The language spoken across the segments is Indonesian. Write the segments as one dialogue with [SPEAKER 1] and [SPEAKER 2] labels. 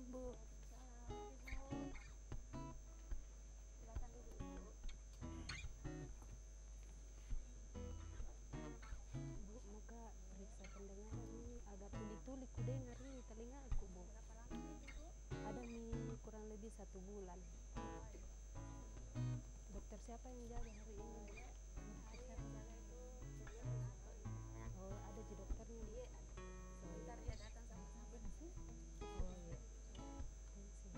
[SPEAKER 1] Bu. Bu, muka periksa pendengaran ini agak tuli-tuli ku dengar ini telinga aku, Bu. Ada nih kurang lebih 1 bulan. Dokter siapa yang jaga hari ini? Dokter siapa? Oh, ada di dokternya. Iya, sebentar ya datang sama-sama. Oh iya. Tensi.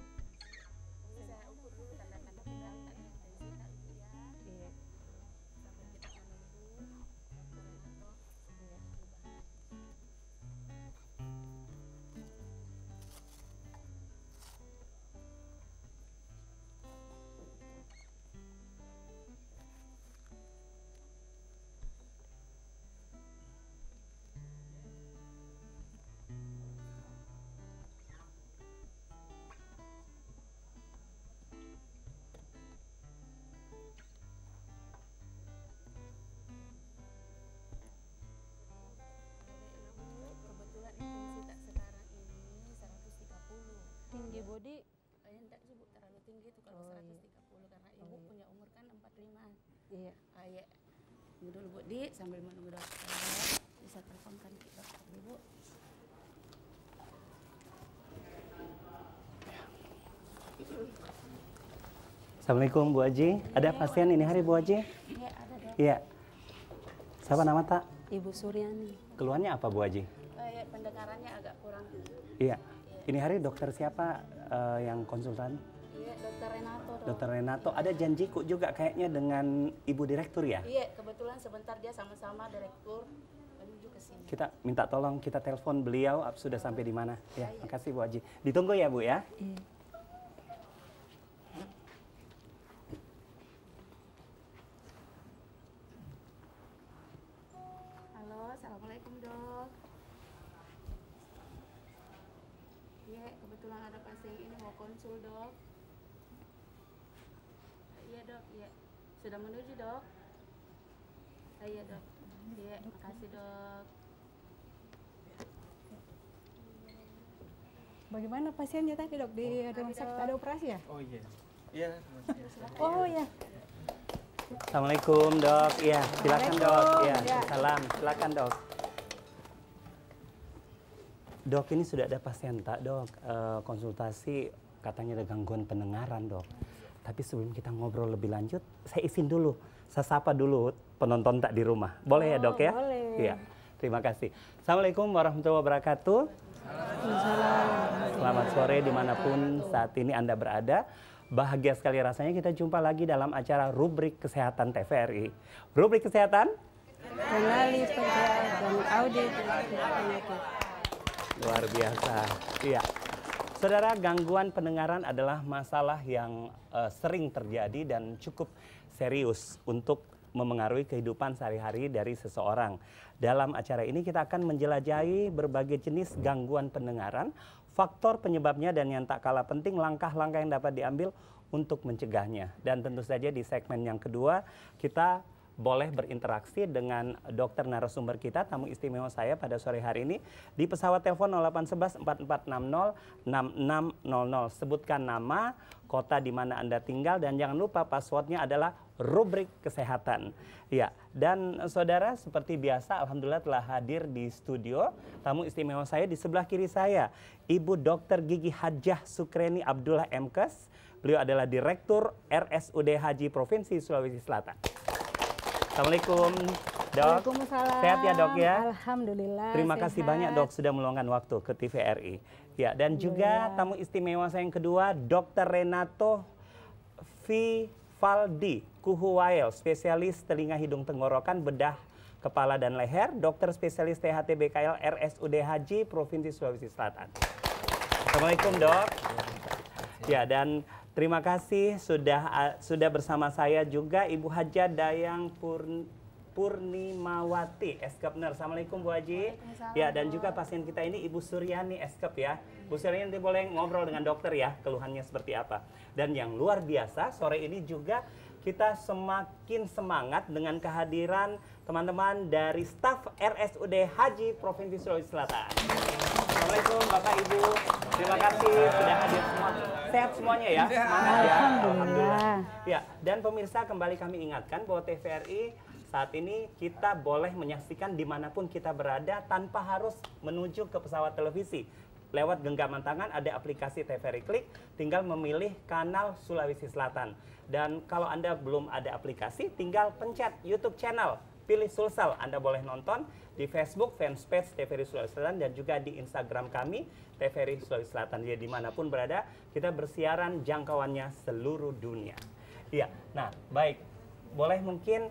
[SPEAKER 2] Saya ukur dulu tanda-tanda pedang, tadi tensi tak ibu ya.
[SPEAKER 1] Iya.
[SPEAKER 2] Sampai kita menunggu dokter Renato.
[SPEAKER 1] Iya.
[SPEAKER 2] Kebetulan intensitas sekarang ini 130.
[SPEAKER 1] Tinggi body.
[SPEAKER 2] Enggak sih Bu, terlalu tinggi itu kalau 130 karena ibu punya umur kan 45.
[SPEAKER 1] Iya.
[SPEAKER 2] Ya. Tunggu dulu Bu Di, sambil menunggu dokter. Bisa teleponkan ke dokter Ibu.
[SPEAKER 3] Assalamualaikum Bu Haji. Ada pasien ini hari Bu Haji?
[SPEAKER 2] Iya, ada dok.
[SPEAKER 3] Iya. Siapa nama tak?
[SPEAKER 1] Ibu Suryani.
[SPEAKER 3] Keluhannya apa Bu Haji?
[SPEAKER 2] Ya, pendengarannya agak kurang.
[SPEAKER 3] Iya. Ini hari dokter siapa yang konsultan?
[SPEAKER 2] Iya, dokter Renato dok.
[SPEAKER 3] Dokter Renato. Ada janjiku juga kayaknya dengan Ibu Direktur ya?
[SPEAKER 2] Iya, kebetulan sebentar dia sama-sama direktur menuju ke sini.
[SPEAKER 3] Kita minta tolong kita telepon beliau sudah sampai di mana. Ya,
[SPEAKER 2] Iya.
[SPEAKER 3] makasih Bu Haji. Ditunggu ya Bu ya.
[SPEAKER 1] Iya.
[SPEAKER 2] Halo, assalamualaikum dok. Iya, kebetulan ada pasien ini mau konsul dok. Iya dok, iya. Sudah menuju dok. Iya dok. Iya, makasih dok.
[SPEAKER 4] Bagaimana pasiennya tadi dok di rumah sakit ada operasi ya?
[SPEAKER 5] Oh iya. Iya,
[SPEAKER 4] Oh ya.
[SPEAKER 3] Assalamualaikum Dok. Iya, silakan Dok. Iya,
[SPEAKER 4] Ya.
[SPEAKER 3] salam. Silakan Dok. Dok, ini sudah ada pasien tak Dok? Konsultasi katanya ada gangguan pendengaran Dok. Tapi sebelum kita ngobrol lebih lanjut, saya izin dulu. Saya sapa dulu penonton tak di rumah. Boleh ya Dok ya?
[SPEAKER 4] Boleh.
[SPEAKER 3] Iya. Terima kasih. Assalamualaikum warahmatullahi wabarakatuh. Selamat sore dimanapun saat ini Anda berada. Bahagia sekali rasanya kita jumpa lagi dalam acara Rubrik Kesehatan TVRI. Rubrik Kesehatan?
[SPEAKER 1] Kenali penyakit dan audit penyakit.
[SPEAKER 3] Luar biasa. Iya. Saudara, gangguan pendengaran adalah masalah yang sering terjadi dan cukup serius untuk memengaruhi kehidupan sehari-hari dari seseorang. Dalam acara ini kita akan menjelajahi berbagai jenis gangguan pendengaran, faktor penyebabnya dan yang tak kalah penting langkah-langkah yang dapat diambil untuk mencegahnya. Dan tentu saja di segmen yang kedua kita boleh berinteraksi dengan dokter narasumber kita, tamu istimewa saya pada sore hari ini di pesawat telepon 0811 4460 6600. Sebutkan nama, kota di mana Anda tinggal dan jangan lupa passwordnya adalah Rubrik Kesehatan. Ya, dan saudara seperti biasa alhamdulillah telah hadir di studio tamu istimewa saya di sebelah kiri saya, Ibu Dr. Gigi Hajah Sukreni Abdullah Mkes. Beliau adalah Direktur RSUD Haji Provinsi Sulawesi Selatan. Assalamualaikum Dok.
[SPEAKER 4] Waalaikumsalam.
[SPEAKER 3] Sehat ya Dok ya?
[SPEAKER 4] Alhamdulillah.
[SPEAKER 3] Terima kasih
[SPEAKER 4] sehat.
[SPEAKER 3] banyak Dok sudah meluangkan waktu ke TVRI. Ya, dan juga tamu istimewa saya yang kedua Dr. Renato Vivaldi Kuhuwail, spesialis telinga hidung tenggorokan bedah kepala dan leher, dokter spesialis THT BKL RSUD Haji Provinsi Sulawesi Selatan. Assalamualaikum Dok. Ya, dan terima kasih sudah bersama saya juga Ibu Hajah Dayang Purnimawati, Eskepner. Assalamualaikum Bu Haji. Ya, dan juga pasien kita ini Ibu Suryani Eskep ya. Bu Suryani nanti boleh ngobrol dengan dokter ya, keluhannya seperti apa. Dan yang luar biasa, sore ini juga kita semakin semangat dengan kehadiran teman-teman dari staf RSUD Haji Provinsi Sulawesi Selatan. Assalamualaikum Bapak Ibu. Terima kasih sudah hadir semua. Sehat semuanya ya. Semangat ya.
[SPEAKER 4] Alhamdulillah.
[SPEAKER 3] Ya, dan pemirsa kembali kami ingatkan bahwa TVRI saat ini kita boleh menyaksikan dimanapun kita berada tanpa harus menuju ke pesawat televisi. Lewat genggaman tangan ada aplikasi TVRI Klik, tinggal memilih kanal Sulawesi Selatan. Dan kalau Anda belum ada aplikasi, tinggal pencet YouTube channel, pilih Sulsel. Anda boleh nonton di Facebook, fanspage TVRI Sulawesi Selatan, dan juga di Instagram kami, TVRI Sulawesi Selatan. Jadi dimanapun berada, kita bersiaran jangkauannya seluruh dunia. Iya, nah baik, boleh mungkin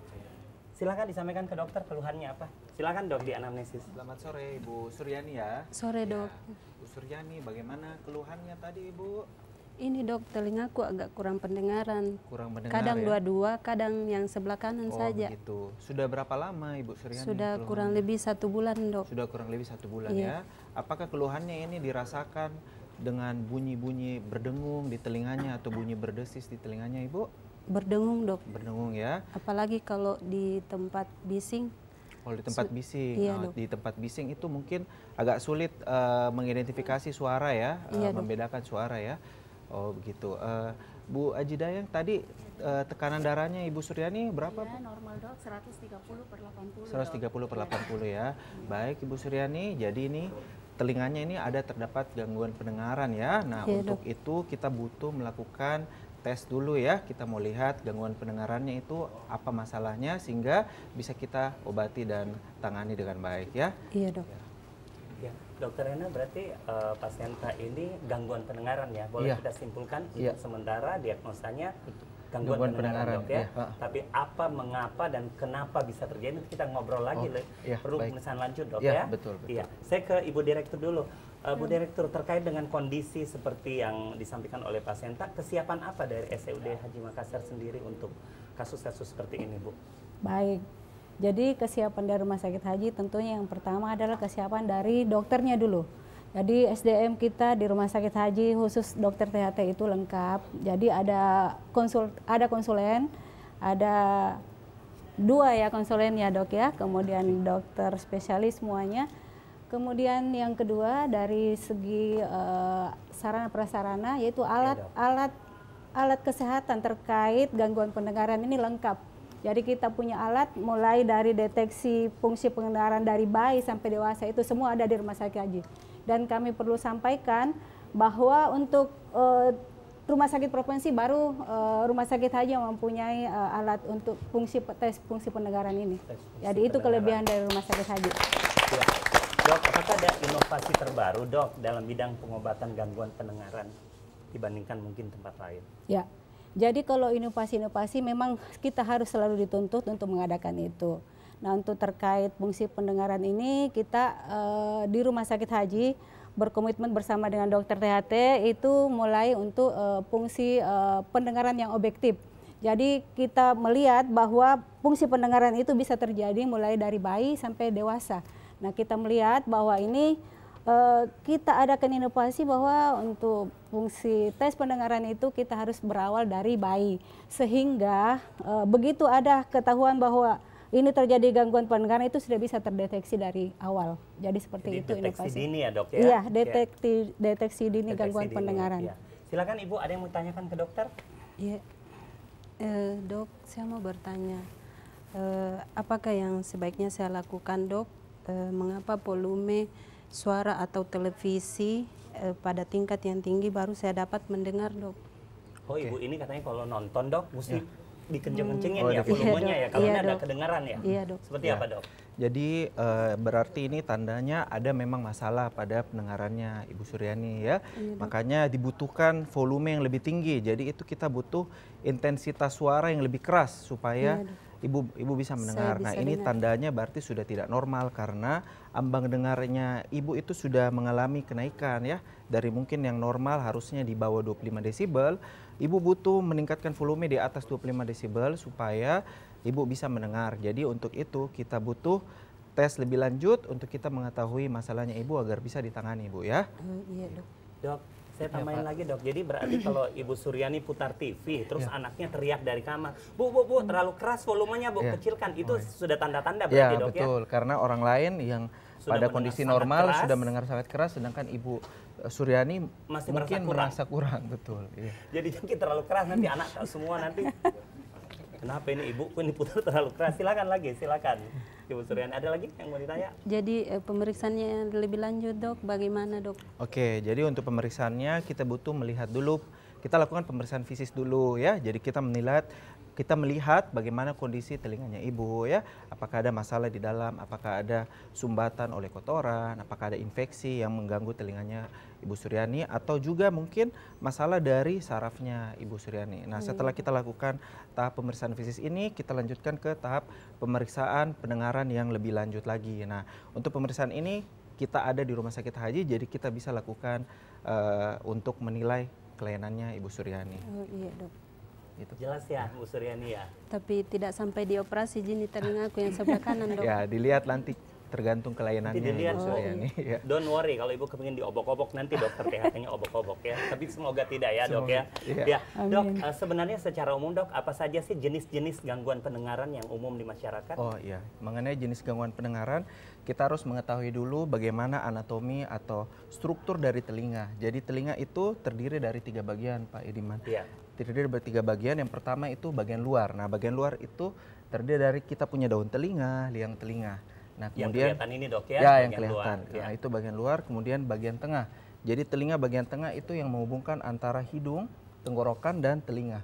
[SPEAKER 3] silakan disampaikan ke dokter keluhannya apa? Silakan dok di anamnesis.
[SPEAKER 5] Selamat sore Ibu Suryani ya.
[SPEAKER 1] Sore dok.
[SPEAKER 5] Bu Suryani, bagaimana keluhannya tadi Ibu?
[SPEAKER 1] Ini dok, telingaku agak kurang pendengaran.
[SPEAKER 5] Kurang mendengar
[SPEAKER 1] Kadang
[SPEAKER 5] ya?
[SPEAKER 1] dua-dua, kadang yang sebelah kanan
[SPEAKER 5] Oh
[SPEAKER 1] saja.
[SPEAKER 5] begitu. Sudah berapa lama Ibu Suryani?
[SPEAKER 1] Sudah
[SPEAKER 5] keluhannya?
[SPEAKER 1] kurang lebih 1 bulan dok.
[SPEAKER 5] Sudah kurang lebih 1 bulan
[SPEAKER 1] Iya.
[SPEAKER 5] ya. Apakah keluhannya ini dirasakan dengan bunyi-bunyi berdengung di telinganya atau bunyi berdesis di telinganya Ibu?
[SPEAKER 1] Berdengung dok.
[SPEAKER 5] Berdengung ya.
[SPEAKER 1] Apalagi kalau di tempat bising.
[SPEAKER 5] Kalau di tempat bising,
[SPEAKER 1] iya,
[SPEAKER 5] nah,
[SPEAKER 1] dok.
[SPEAKER 5] di tempat bising itu mungkin agak sulit mengidentifikasi suara ya,
[SPEAKER 1] Iya, dok.
[SPEAKER 5] membedakan suara ya. Oh begitu. Bu Aji Dayang tadi tekanan darahnya Ibu Suryani berapa?
[SPEAKER 2] Ya, normal dok, 130/80.
[SPEAKER 5] 130/80 ya. Baik Ibu Suryani, jadi ini telinganya ini ada terdapat gangguan pendengaran ya. Nah
[SPEAKER 1] Iya,
[SPEAKER 5] untuk itu kita butuh melakukan tes dulu ya. Kita mau lihat gangguan pendengarannya itu apa masalahnya sehingga bisa kita obati dan tangani dengan baik ya.
[SPEAKER 1] Iya dok.
[SPEAKER 3] Ya, Dokter Rena berarti pasien ini gangguan pendengaran ya. Boleh
[SPEAKER 5] Iya.
[SPEAKER 3] kita simpulkan
[SPEAKER 5] Iya.
[SPEAKER 3] untuk sementara diagnosanya
[SPEAKER 5] Gangguan
[SPEAKER 3] gangguan pendengaran dok ya.
[SPEAKER 5] iya.
[SPEAKER 3] Tapi apa, mengapa dan kenapa bisa terjadi nanti kita ngobrol lagi.
[SPEAKER 5] iya,
[SPEAKER 3] Perlu
[SPEAKER 5] baik.
[SPEAKER 3] pemeriksaan lanjut dok
[SPEAKER 5] Iya,
[SPEAKER 3] ya.
[SPEAKER 5] betul.
[SPEAKER 3] Iya. Saya ke Ibu Direktur dulu. Bu Direktur, terkait dengan kondisi seperti yang disampaikan oleh pasien, kesiapan apa dari SUD Haji Makassar sendiri untuk kasus-kasus seperti ini Bu?
[SPEAKER 4] Baik. Jadi kesiapan dari Rumah Sakit Haji tentunya yang pertama adalah kesiapan dari dokternya dulu. Jadi SDM kita di Rumah Sakit Haji khusus dokter THT itu lengkap. Jadi ada konsulen, ada 2 ya konsulen ya dok ya, kemudian dokter spesialis semuanya. Kemudian yang kedua dari segi sarana prasarana yaitu alat kesehatan terkait gangguan pendengaran ini lengkap. Jadi kita punya alat mulai dari deteksi fungsi pendengaran dari bayi sampai dewasa itu semua ada di Rumah Sakit Haji. Dan kami perlu sampaikan bahwa untuk Rumah Sakit Provinsi baru Rumah Sakit Haji yang mempunyai alat untuk tes fungsi pendengaran ini. Jadi itu kelebihan dari Rumah Sakit Haji.
[SPEAKER 3] Ya. Dok, apakah ada inovasi terbaru dok dalam bidang pengobatan gangguan pendengaran dibandingkan mungkin tempat lain?
[SPEAKER 4] Ya, jadi kalau inovasi-inovasi memang kita harus selalu dituntut untuk mengadakan itu. Nah untuk terkait fungsi pendengaran ini kita di Rumah Sakit Haji berkomitmen bersama dengan dokter THT itu mulai untuk fungsi pendengaran yang objektif. Jadi kita melihat bahwa fungsi pendengaran itu bisa terjadi mulai dari bayi sampai dewasa. Nah kita melihat bahwa ini kita adakan inovasi bahwa untuk fungsi tes pendengaran itu kita harus berawal dari bayi. Sehingga begitu ada ketahuan bahwa ini terjadi gangguan pendengaran itu sudah bisa terdeteksi dari awal. Jadi seperti
[SPEAKER 3] Jadi
[SPEAKER 4] itu
[SPEAKER 3] deteksi
[SPEAKER 4] inovasi.
[SPEAKER 3] dini ya dok ya?
[SPEAKER 4] Iya, deteksi dini
[SPEAKER 3] Deteksi
[SPEAKER 4] gangguan
[SPEAKER 3] dini,
[SPEAKER 4] pendengaran.
[SPEAKER 3] ya. Silakan Ibu, ada yang mau tanyakan ke dokter?
[SPEAKER 1] Iya. Dok, saya mau bertanya, apakah yang sebaiknya saya lakukan dok? Mengapa volume suara atau televisi pada tingkat yang tinggi baru saya dapat mendengar dok?
[SPEAKER 3] Oh Ibu ini katanya kalau nonton dok mesti dikenceng-kencengin
[SPEAKER 5] Oh,
[SPEAKER 3] ya volumenya ya, kalau
[SPEAKER 1] Iya,
[SPEAKER 3] ini ada
[SPEAKER 1] dok.
[SPEAKER 3] kedengaran ya?
[SPEAKER 1] Iya dok.
[SPEAKER 3] Seperti
[SPEAKER 5] Ya.
[SPEAKER 3] apa dok?
[SPEAKER 5] Jadi berarti ini tandanya ada memang masalah pada pendengarannya Ibu Suryani ya. Makanya dibutuhkan volume yang lebih tinggi. Jadi itu kita butuh intensitas suara yang lebih keras supaya ibu bisa mendengar.
[SPEAKER 1] bisa
[SPEAKER 5] Nah ini
[SPEAKER 1] dengar.
[SPEAKER 5] tandanya berarti sudah tidak normal karena ambang dengarnya ibu itu sudah mengalami kenaikan ya. Dari mungkin yang normal harusnya di bawah 25 desibel, ibu butuh meningkatkan volume di atas 25 desibel supaya ibu bisa mendengar. Jadi untuk itu kita butuh tes lebih lanjut untuk kita mengetahui masalahnya ibu agar bisa ditangani ibu ya.
[SPEAKER 1] Iya dok.
[SPEAKER 3] Dok, saya tambahin lagi dok. Jadi berarti kalau Ibu Suryani putar TV, terus anaknya teriak dari kamar, Bu, terlalu keras volumenya Bu,
[SPEAKER 5] Ya.
[SPEAKER 3] kecilkan. Itu sudah tanda-tanda
[SPEAKER 5] Ya
[SPEAKER 3] berarti dok
[SPEAKER 5] betul, karena orang lain yang
[SPEAKER 3] Sudah
[SPEAKER 5] pada
[SPEAKER 3] mendengar
[SPEAKER 5] kondisi
[SPEAKER 3] sangat
[SPEAKER 5] normal
[SPEAKER 3] keras.
[SPEAKER 5] sudah mendengar sangat keras, sedangkan Ibu Suryani
[SPEAKER 3] Masih
[SPEAKER 5] mungkin
[SPEAKER 3] merasa
[SPEAKER 5] merasa kurang, betul. Iya.
[SPEAKER 3] Jadi jangkit terlalu keras nanti anak semua nanti. Kenapa ini ibuku ini putar terlalu keras? Silakan lagi, silakan. Ibu Suryani, ada lagi yang mau ditanya?
[SPEAKER 1] Jadi pemeriksaannya lebih lanjut dok, bagaimana dok?
[SPEAKER 5] Oke, jadi untuk pemeriksaannya kita butuh melihat dulu, kita lakukan pemeriksaan fisik dulu ya. Jadi kita melihat bagaimana kondisi telinganya ibu ya. Apakah ada masalah di dalam, apakah ada sumbatan oleh kotoran, apakah ada infeksi yang mengganggu telinganya Ibu Suryani, atau juga mungkin masalah dari sarafnya Ibu Suryani. Nah, setelah kita lakukan tahap pemeriksaan fisik ini, kita lanjutkan ke tahap pemeriksaan pendengaran yang lebih lanjut lagi. Nah, untuk pemeriksaan ini kita ada di Rumah Sakit Haji, jadi kita bisa lakukan untuk menilai kelayanannya Ibu Suryani.
[SPEAKER 1] Oh iya dok.
[SPEAKER 5] Gitu.
[SPEAKER 3] Jelas ya, Bu Suryani ya.
[SPEAKER 1] Tapi tidak sampai dioperasi gini telingaku yang sebelah kanan dok.
[SPEAKER 5] Ya, dilihat nanti tergantung kelayanannya
[SPEAKER 3] Nanti dilihat,
[SPEAKER 5] Ibu Suryani. Ya.
[SPEAKER 3] Don't worry kalau ibu kepingin diobok-obok nanti dokter THT-nya obok-obok ya. Tapi semoga tidak ya dok ya.
[SPEAKER 5] Iya.
[SPEAKER 3] Ya, dok, sebenarnya secara umum dok, apa saja sih jenis-jenis gangguan pendengaran yang umum di masyarakat?
[SPEAKER 5] Oh iya, mengenai jenis gangguan pendengaran, kita harus mengetahui dulu bagaimana anatomi atau struktur dari telinga. Jadi telinga itu terdiri dari 3 bagian, Pak Ediman.
[SPEAKER 3] Iya.
[SPEAKER 5] Terdiri dari 3 bagian. Yang pertama itu bagian luar. Nah, bagian luar itu terdiri dari kita punya daun telinga, liang telinga. Nah,
[SPEAKER 3] Yang
[SPEAKER 5] kemudian
[SPEAKER 3] kelihatan ini dok ya,
[SPEAKER 5] ya yang
[SPEAKER 3] bagian
[SPEAKER 5] kelihatan.
[SPEAKER 3] luar. Ya.
[SPEAKER 5] Nah, itu bagian luar, kemudian bagian tengah. Jadi telinga bagian tengah itu yang menghubungkan antara hidung, tenggorokan dan telinga.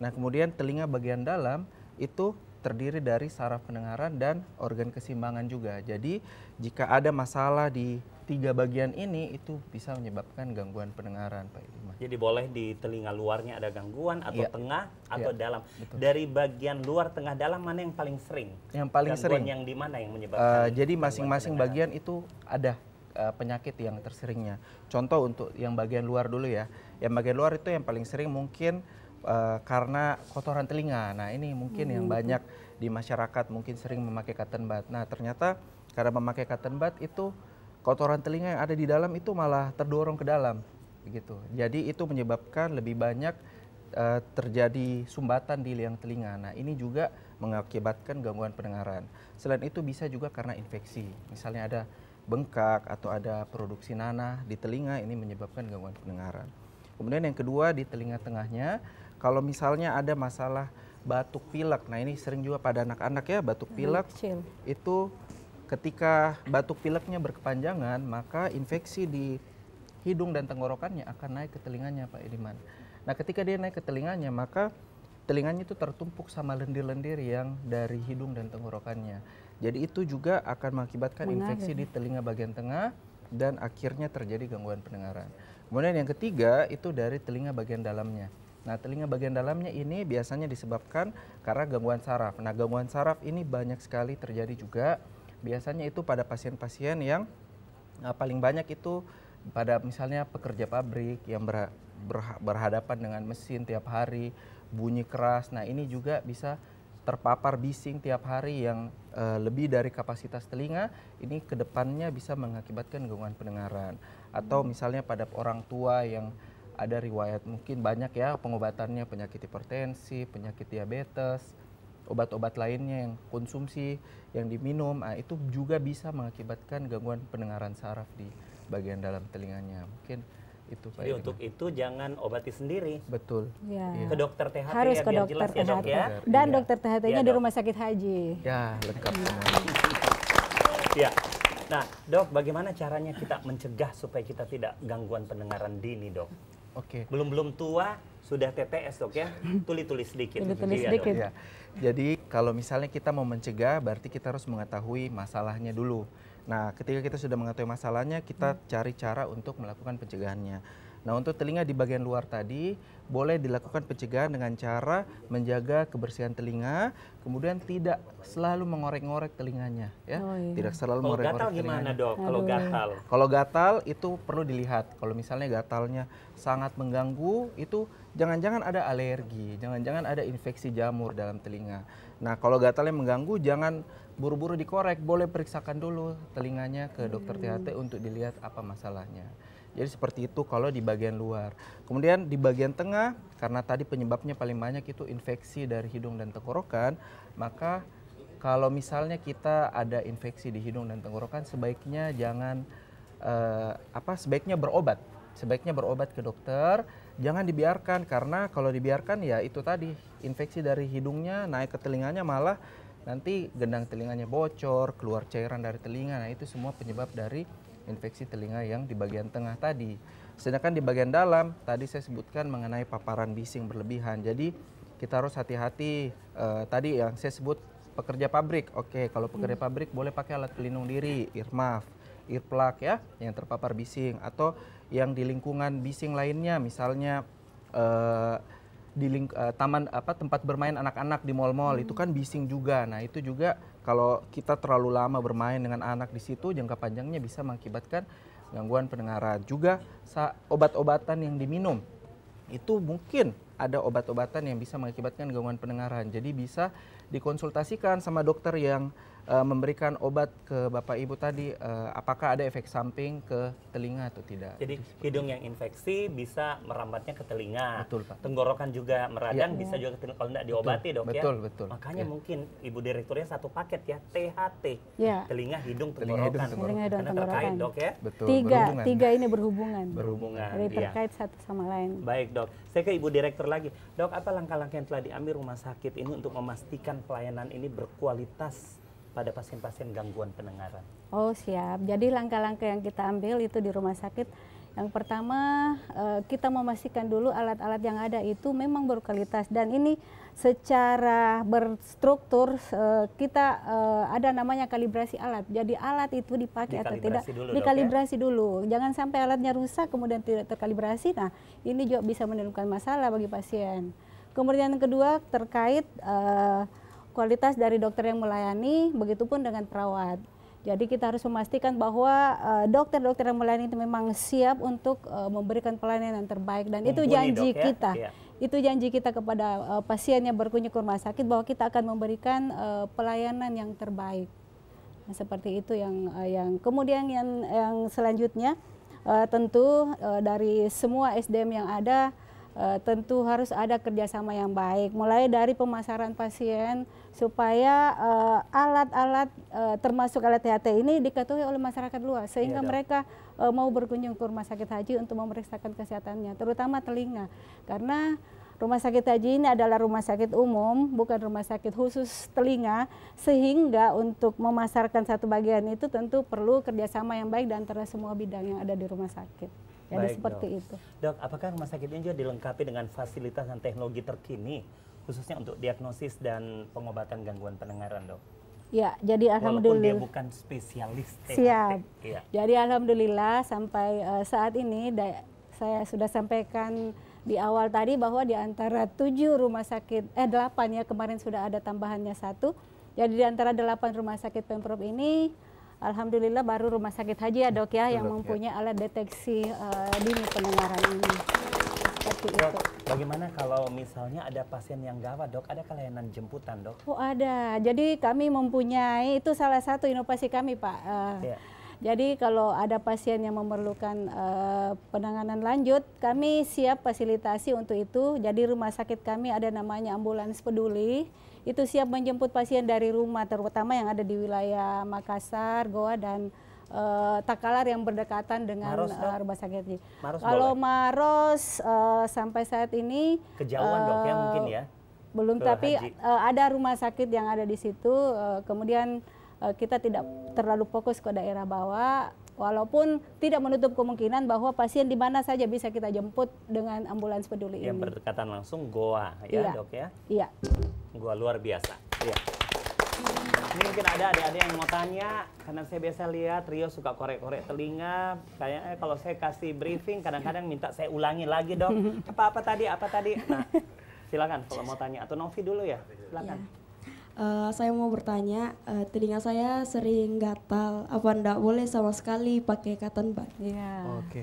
[SPEAKER 5] Nah, kemudian telinga bagian dalam itu terdiri dari saraf pendengaran dan organ keseimbangan juga. Jadi jika ada masalah di 3 bagian ini itu bisa menyebabkan gangguan pendengaran, Pak Ediman.
[SPEAKER 3] Jadi boleh di telinga luarnya ada gangguan atau
[SPEAKER 5] Iya.
[SPEAKER 3] tengah atau
[SPEAKER 5] Iya,
[SPEAKER 3] dalam.
[SPEAKER 5] betul.
[SPEAKER 3] Dari bagian luar, tengah, dalam mana yang paling sering?
[SPEAKER 5] Yang paling
[SPEAKER 3] Gangguan
[SPEAKER 5] sering.
[SPEAKER 3] yang di mana yang menyebabkan?
[SPEAKER 5] Jadi
[SPEAKER 3] gangguan
[SPEAKER 5] masing-masing
[SPEAKER 3] pendengaran?
[SPEAKER 5] bagian itu ada penyakit yang terseringnya. Contoh untuk yang bagian luar dulu ya. Yang bagian luar itu yang paling sering mungkin karena kotoran telinga. Nah, ini mungkin yang banyak di masyarakat mungkin sering memakai cotton bud. Nah, ternyata karena memakai cotton bud itu kotoran telinga yang ada di dalam itu malah terdorong ke dalam begitu. Jadi itu menyebabkan lebih banyak terjadi sumbatan di liang telinga. Nah, ini juga mengakibatkan gangguan pendengaran. Selain itu bisa juga karena infeksi. Misalnya ada bengkak atau ada produksi nanah di telinga, ini menyebabkan gangguan pendengaran. Kemudian yang kedua di telinga tengahnya, kalau misalnya ada masalah batuk pilek. Nah, ini sering juga pada anak-anak ya, batuk pilek
[SPEAKER 4] Kecil.
[SPEAKER 5] itu ketika batuk pileknya berkepanjangan, maka infeksi di hidung dan tenggorokannya akan naik ke telinganya, Pak Ediman. Nah, ketika dia naik ke telinganya, maka telinganya itu tertumpuk sama lendir-lendir yang dari hidung dan tenggorokannya. Jadi itu juga akan mengakibatkan infeksi di telinga bagian tengah dan akhirnya terjadi gangguan pendengaran. Kemudian yang ketiga itu dari telinga bagian dalamnya. Nah, telinga bagian dalamnya ini biasanya disebabkan karena gangguan saraf. Nah, gangguan saraf ini banyak sekali terjadi juga. Biasanya itu pada pasien-pasien yang paling banyak itu pada misalnya pekerja pabrik yang berhadapan dengan mesin tiap hari, bunyi keras. Nah, ini juga bisa terpapar bising tiap hari yang lebih dari kapasitas telinga. Ini kedepannya bisa mengakibatkan gangguan pendengaran. Atau misalnya pada orang tua yang ada riwayat mungkin banyak ya pengobatannya, penyakit hipertensi, penyakit diabetes, obat-obat lainnya yang konsumsi, yang diminum, itu juga bisa mengakibatkan gangguan pendengaran saraf di bagian dalam telinganya. Mungkin itu Pak.
[SPEAKER 3] Jadi untuk itu jangan obati sendiri.
[SPEAKER 5] Betul.
[SPEAKER 4] Ya.
[SPEAKER 3] Ke dokter THT
[SPEAKER 4] Harus
[SPEAKER 3] ya,
[SPEAKER 4] ke
[SPEAKER 3] biar
[SPEAKER 4] dokter
[SPEAKER 3] jelas ya dok
[SPEAKER 4] THT.
[SPEAKER 3] ya.
[SPEAKER 4] Dan
[SPEAKER 5] Iya.
[SPEAKER 4] dokter THT-nya
[SPEAKER 3] Iya,
[SPEAKER 4] di
[SPEAKER 3] dok.
[SPEAKER 4] Rumah Sakit Haji.
[SPEAKER 5] Ya, lengkap semua.
[SPEAKER 3] Ya. Nah, dok, bagaimana caranya kita mencegah supaya kita tidak gangguan pendengaran dini, dok?
[SPEAKER 5] Oke.
[SPEAKER 3] Belum tua sudah TTS, dok ya? Tulis-tulis sedikit.
[SPEAKER 4] Tulis-tulis
[SPEAKER 3] Iya,
[SPEAKER 4] sedikit.
[SPEAKER 3] dok.
[SPEAKER 5] Ya. Jadi kalau misalnya kita mau mencegah, berarti kita harus mengetahui masalahnya dulu. Nah, ketika kita sudah mengetahui masalahnya, kita cari cara untuk melakukan pencegahannya. Nah, untuk telinga di bagian luar tadi, boleh dilakukan pencegahan dengan cara menjaga kebersihan telinga, kemudian tidak selalu mengorek-ngorek telinganya, ya.
[SPEAKER 4] Oh, iya.
[SPEAKER 5] Tidak selalu
[SPEAKER 3] Kalau
[SPEAKER 5] mengorek-ngorek
[SPEAKER 3] gatal gimana,
[SPEAKER 5] telinganya.
[SPEAKER 3] dok? Kalau
[SPEAKER 4] Aduh.
[SPEAKER 3] gatal?
[SPEAKER 5] Kalau gatal itu perlu dilihat. Kalau misalnya gatalnya sangat mengganggu, itu jangan-jangan ada alergi, jangan-jangan ada infeksi jamur dalam telinga. Nah, kalau gatalnya mengganggu, jangan buru-buru dikorek, boleh periksakan dulu telinganya ke dokter THT untuk dilihat apa masalahnya. Jadi seperti itu kalau di bagian luar. Kemudian di bagian tengah, karena tadi penyebabnya paling banyak itu infeksi dari hidung dan tenggorokan, maka kalau misalnya kita ada infeksi di hidung dan tenggorokan, sebaiknya jangan sebaiknya berobat. Sebaiknya berobat ke dokter, jangan dibiarkan, karena kalau dibiarkan ya itu tadi, infeksi dari hidungnya naik ke telinganya, malah nanti gendang telinganya bocor, keluar cairan dari telinga. Nah, itu semua penyebab dari infeksi telinga yang di bagian tengah tadi. Sedangkan di bagian dalam, tadi saya sebutkan mengenai paparan bising berlebihan. Jadi kita harus hati-hati, tadi yang saya sebut pekerja pabrik. Oke, kalau pekerja pabrik boleh pakai alat pelindung diri, ear muff, earplug ya, yang terpapar bising, atau yang di lingkungan bising lainnya, misalnya tempat bermain anak-anak di mal-mal itu kan bising juga. Nah, itu juga kalau kita terlalu lama bermain dengan anak di situ, jangka panjangnya bisa mengakibatkan gangguan pendengaran. Juga obat-obatan yang diminum itu mungkin ada obat-obatan yang bisa mengakibatkan gangguan pendengaran. Jadi bisa dikonsultasikan sama dokter yang memberikan obat ke Bapak Ibu tadi, apakah ada efek samping ke telinga atau tidak.
[SPEAKER 3] Jadi hidung yang infeksi bisa merambatnya ke telinga.
[SPEAKER 5] Betul, Pak.
[SPEAKER 3] Tenggorokan juga meradang bisa juga ke telinga kalau tidak diobati, Dok, ya.
[SPEAKER 5] Betul.
[SPEAKER 3] Makanya
[SPEAKER 5] Ya.
[SPEAKER 3] mungkin Ibu Direkturnya satu paket ya, THT.
[SPEAKER 4] Ya.
[SPEAKER 3] Telinga, hidung,
[SPEAKER 5] Telinga, hidung,
[SPEAKER 3] tenggorokan.
[SPEAKER 5] tenggorokan.
[SPEAKER 4] Telinga, hidung,
[SPEAKER 3] Karena terkait,
[SPEAKER 4] tenggorokan.
[SPEAKER 3] Dok, ya.
[SPEAKER 5] Betul.
[SPEAKER 4] Tiga ini berhubungan.
[SPEAKER 3] Berhubungan.
[SPEAKER 4] Jadi
[SPEAKER 3] Iya.
[SPEAKER 4] terkait satu sama lain.
[SPEAKER 3] Baik, Dok. Saya ke Ibu Direktur lagi. Dok, apa langkah-langkah yang telah diambil rumah sakit ini untuk memastikan pelayanan ini berkualitas pada pasien-pasien gangguan pendengaran?
[SPEAKER 4] Oh, siap. Jadi langkah-langkah yang kita ambil itu di rumah sakit, yang pertama kita memastikan dulu alat-alat yang ada itu memang berkualitas, dan ini secara berstruktur kita ada namanya kalibrasi alat. Jadi alat itu dipakai atau tidak
[SPEAKER 3] Dikalibrasi dulu, Dok,
[SPEAKER 4] dikalibrasi dulu. Jangan sampai alatnya rusak kemudian tidak terkalibrasi. Nah, ini juga bisa menimbulkan masalah bagi pasien. Kemudian yang kedua terkait kualitas dari dokter yang melayani, begitupun dengan perawat. Jadi kita harus memastikan bahwa dokter-dokter yang melayani itu memang siap untuk memberikan pelayanan yang terbaik, dan itu
[SPEAKER 3] Mumpuni,
[SPEAKER 4] janji
[SPEAKER 3] Dok, ya?
[SPEAKER 4] kita.
[SPEAKER 3] Iya.
[SPEAKER 4] Itu janji kita kepada pasien yang berkunjung ke rumah sakit, bahwa kita akan memberikan pelayanan yang terbaik. Nah, seperti itu yang kemudian yang selanjutnya tentu dari semua SDM yang ada, tentu harus ada kerjasama yang baik, mulai dari pemasaran pasien supaya alat-alat termasuk alat THT ini diketahui oleh masyarakat luas, sehingga
[SPEAKER 3] Iya, Dok.
[SPEAKER 4] mereka mau berkunjung ke rumah sakit haji untuk memeriksakan kesehatannya, terutama telinga, karena rumah sakit haji ini adalah rumah sakit umum, bukan rumah sakit khusus telinga, sehingga untuk memasarkan satu bagian itu tentu perlu kerjasama yang baik di antara semua bidang yang ada di rumah sakit. Jadi
[SPEAKER 3] Baik,
[SPEAKER 4] seperti
[SPEAKER 3] Dok.
[SPEAKER 4] itu.
[SPEAKER 3] Dok, apakah rumah sakit ini juga dilengkapi dengan fasilitas dan teknologi terkini, khususnya untuk diagnosis dan pengobatan gangguan pendengaran, Dok?
[SPEAKER 4] Ya, jadi
[SPEAKER 3] Walaupun dia
[SPEAKER 4] alhamdulillah.
[SPEAKER 3] bukan spesialis THT.
[SPEAKER 4] Siap.
[SPEAKER 3] Iya.
[SPEAKER 4] Jadi alhamdulillah sampai saat ini saya sudah sampaikan di awal tadi bahwa di antara 7 rumah sakit, 8 ya, kemarin sudah ada tambahannya 1. Jadi di antara 8 rumah sakit Pemprov ini, alhamdulillah baru rumah sakit haji ya, Dok, ya, yang
[SPEAKER 5] Dok, ya.
[SPEAKER 4] mempunyai alat deteksi dini pendengaran ini. Seperti
[SPEAKER 3] Dok,
[SPEAKER 4] itu.
[SPEAKER 3] bagaimana kalau misalnya ada pasien yang gawat, Dok? Ada layanan jemputan, Dok?
[SPEAKER 4] Oh, ada. Jadi kami mempunyai, itu salah satu inovasi kami, Pak.
[SPEAKER 3] Iya.
[SPEAKER 4] Jadi kalau ada pasien yang memerlukan penanganan lanjut, kami siap fasilitasi untuk itu. Jadi rumah sakit kami ada namanya ambulans peduli. Itu siap menjemput pasien dari rumah, terutama yang ada di wilayah Makassar, Goa, dan Takalar yang berdekatan dengan
[SPEAKER 3] Maros, Dok?
[SPEAKER 4] rumah sakit.
[SPEAKER 3] Maros
[SPEAKER 4] Kalau
[SPEAKER 3] boleh?
[SPEAKER 4] Maros sampai saat ini
[SPEAKER 3] Kejauhan, Dok, ya mungkin ya?
[SPEAKER 4] belum,
[SPEAKER 3] Ke
[SPEAKER 4] tapi
[SPEAKER 3] haji.
[SPEAKER 4] ada rumah sakit yang ada di situ. Kemudian kita tidak terlalu fokus ke daerah bawah, walaupun tidak menutup kemungkinan bahwa pasien di mana saja bisa kita jemput dengan ambulans peduli
[SPEAKER 3] Yang
[SPEAKER 4] ini.
[SPEAKER 3] berdekatan langsung Goa, ya,
[SPEAKER 4] Iya.
[SPEAKER 3] Dok, ya?
[SPEAKER 4] Iya.
[SPEAKER 3] Goa luar biasa. Iya. Ini mungkin ada adik-adik yang mau tanya, karena saya biasa lihat Rio suka korek-korek telinga. Kayaknya kalau saya kasih briefing, kadang-kadang minta saya ulangi lagi, Dok. Apa tadi? Nah, silakan kalau mau tanya. Atau Novi dulu ya, silakan.
[SPEAKER 6] Saya mau bertanya, telinga saya sering gatal, apa enggak boleh sama sekali pakai cotton bud?
[SPEAKER 4] Iya.
[SPEAKER 5] Oke.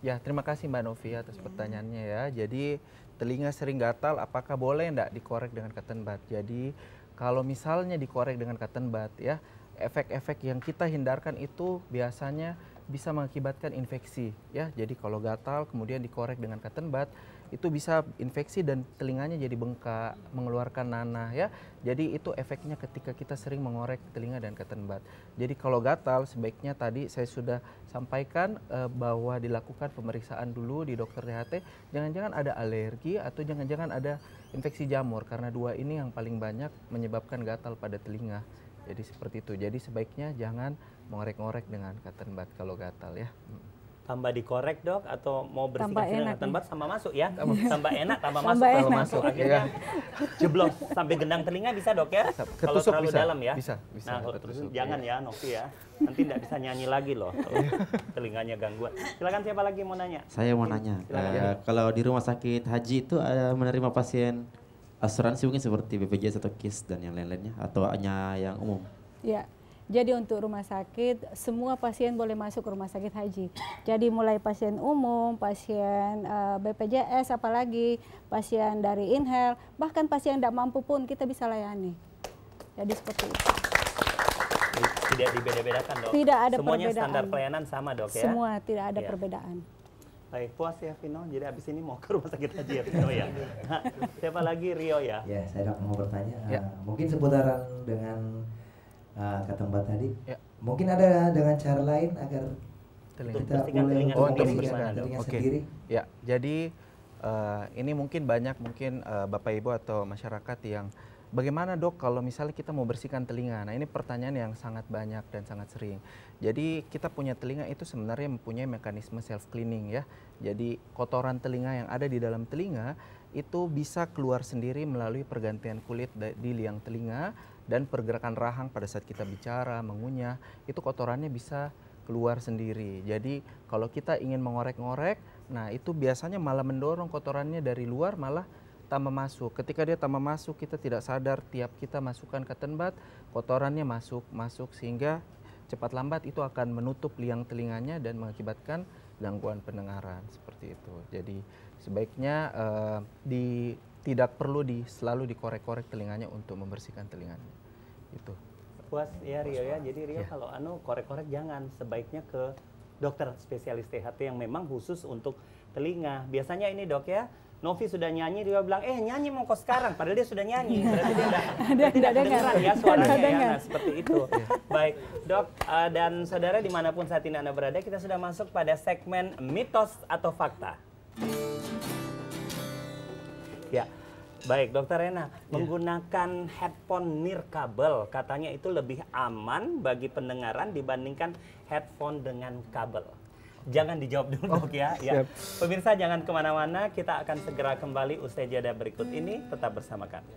[SPEAKER 5] Ya, terima kasih Mbak Novi atas pertanyaannya ya. Jadi telinga sering gatal, apakah boleh enggak dikorek dengan cotton bud? Jadi kalau misalnya dikorek dengan cotton bud ya, efek-efek yang kita hindarkan itu biasanya bisa mengakibatkan infeksi ya. Jadi kalau gatal kemudian dikorek dengan cotton bud, itu bisa infeksi dan telinganya jadi bengkak, mengeluarkan nanah ya. Jadi itu efeknya ketika kita sering mengorek telinga dan ketenbat. Jadi kalau gatal sebaiknya tadi saya sudah sampaikan bahwa dilakukan pemeriksaan dulu di dokter THT. Jangan-jangan ada alergi atau jangan-jangan ada infeksi jamur, karena dua ini yang paling banyak menyebabkan gatal pada telinga. Jadi seperti itu. Jadi sebaiknya jangan mengorek-ngorek dengan ketenbat kalau gatal ya.
[SPEAKER 3] Tambah dikorek dok, atau mau bersihkan
[SPEAKER 4] Tambah
[SPEAKER 3] dengan
[SPEAKER 4] enak
[SPEAKER 3] ketenbat sama masuk ya? Tambah enak, tambah
[SPEAKER 4] Tambah
[SPEAKER 3] masuk kalau
[SPEAKER 4] enak.
[SPEAKER 3] masuk. Akhirnya jeblos sampai gendang telinga bisa dok ya? Kalau
[SPEAKER 5] Ketusuk
[SPEAKER 3] terlalu
[SPEAKER 5] bisa,
[SPEAKER 3] dalam ya?
[SPEAKER 5] bisa,
[SPEAKER 3] Nah, kalau
[SPEAKER 5] ketusuk,
[SPEAKER 3] jangan ya Novi ya. Nanti tidak bisa nyanyi lagi loh kalau telinganya gangguan. Silakan, siapa lagi mau nanya?
[SPEAKER 7] Saya mau nanya, kalau di rumah sakit haji itu ada menerima pasien asuransi mungkin seperti BPJS atau KIS dan yang lain-lainnya, atau hanya yang umum?
[SPEAKER 4] Ya, jadi untuk rumah sakit, semua pasien boleh masuk ke rumah sakit haji. Jadi mulai pasien umum, pasien BPJS, apalagi pasien dari Inhel, bahkan pasien tidak mampu pun kita bisa layani. Jadi seperti itu.
[SPEAKER 3] Tidak dibeda-bedakan dok?
[SPEAKER 4] Tidak ada
[SPEAKER 3] semuanya
[SPEAKER 4] perbedaan.
[SPEAKER 3] standar pelayanan sama dok ya?
[SPEAKER 4] Semua tidak ada
[SPEAKER 3] Ya.
[SPEAKER 4] perbedaan.
[SPEAKER 3] Baik, puas ya Vino, jadi abis ini mau ke rumah sakit haji ya Vino ya? Siapa lagi? Rio ya?
[SPEAKER 8] Ya, saya mau bertanya,
[SPEAKER 5] Ya.
[SPEAKER 8] mungkin seputaran dengan ketempat tadi,
[SPEAKER 5] Ya.
[SPEAKER 8] mungkin ada dengan cara lain agar
[SPEAKER 5] Telinga.
[SPEAKER 8] kita
[SPEAKER 3] Bersihkan
[SPEAKER 8] boleh
[SPEAKER 3] telinga
[SPEAKER 5] Oh, untuk
[SPEAKER 3] sendiri
[SPEAKER 8] membersihkan
[SPEAKER 3] gimana, Dok?
[SPEAKER 8] telinga
[SPEAKER 5] Oke.
[SPEAKER 8] sendiri.
[SPEAKER 5] Ya, jadi ini mungkin banyak Bapak Ibu atau masyarakat yang bagaimana dok kalau misalnya kita mau bersihkan telinga. Nah ini pertanyaan yang sangat banyak dan sangat sering. Jadi kita punya telinga itu sebenarnya mempunyai mekanisme self cleaning ya. Jadi kotoran telinga yang ada di dalam telinga itu bisa keluar sendiri melalui pergantian kulit di liang telinga dan pergerakan rahang pada saat kita bicara, mengunyah, itu kotorannya bisa keluar sendiri. Jadi kalau kita ingin mengorek-ngorek, nah itu biasanya malah mendorong kotorannya dari luar malah tambah masuk. Ketika dia tambah masuk, kita tidak sadar tiap kita masukkan ketenbat, kotorannya masuk sehingga cepat lambat itu akan menutup liang telinganya dan mengakibatkan gangguan pendengaran seperti itu. Jadi sebaiknya tidak perlu selalu dikorek-korek telinganya untuk membersihkan telinganya. Itu.
[SPEAKER 3] Puas ya Rio ya, jadi Rio kalau korek-korek jangan, sebaiknya ke dokter spesialis THT yang memang khusus untuk telinga. Biasanya ini dok ya, Novi sudah nyanyi, dia bilang, nyanyi mau kok sekarang, padahal dia sudah nyanyi, berarti dia tidak kedengeran ya suaranya ya, nah seperti itu. Baik dok dan saudara dimanapun saat ini Anda berada, kita sudah masuk pada segmen mitos atau fakta. Ya. Baik, Dokter Rena, menggunakan headphone nirkabel katanya itu lebih aman bagi pendengaran dibandingkan headphone dengan kabel. Jangan dijawab dulu dok ya. Pemirsa jangan kemana-mana, kita akan segera kembali usai jeda berikut ini, tetap bersama kami.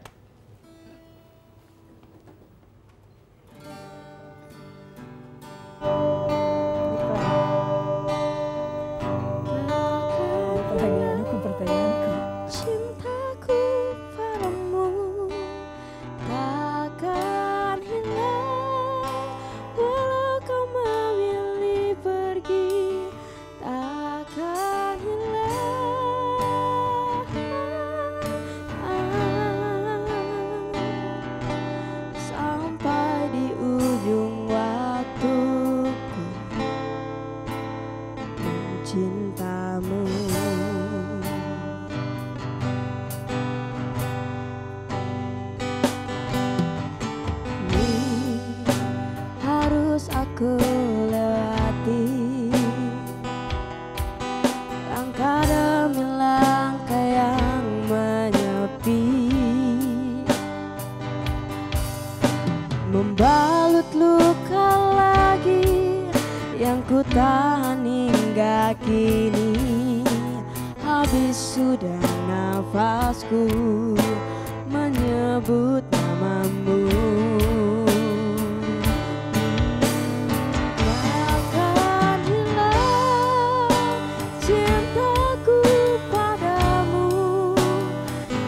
[SPEAKER 6] Membalut luka lagi yang ku tahan hingga kini. Habis sudah nafasku menyebut namamu. Takkan hilang cintaku padamu.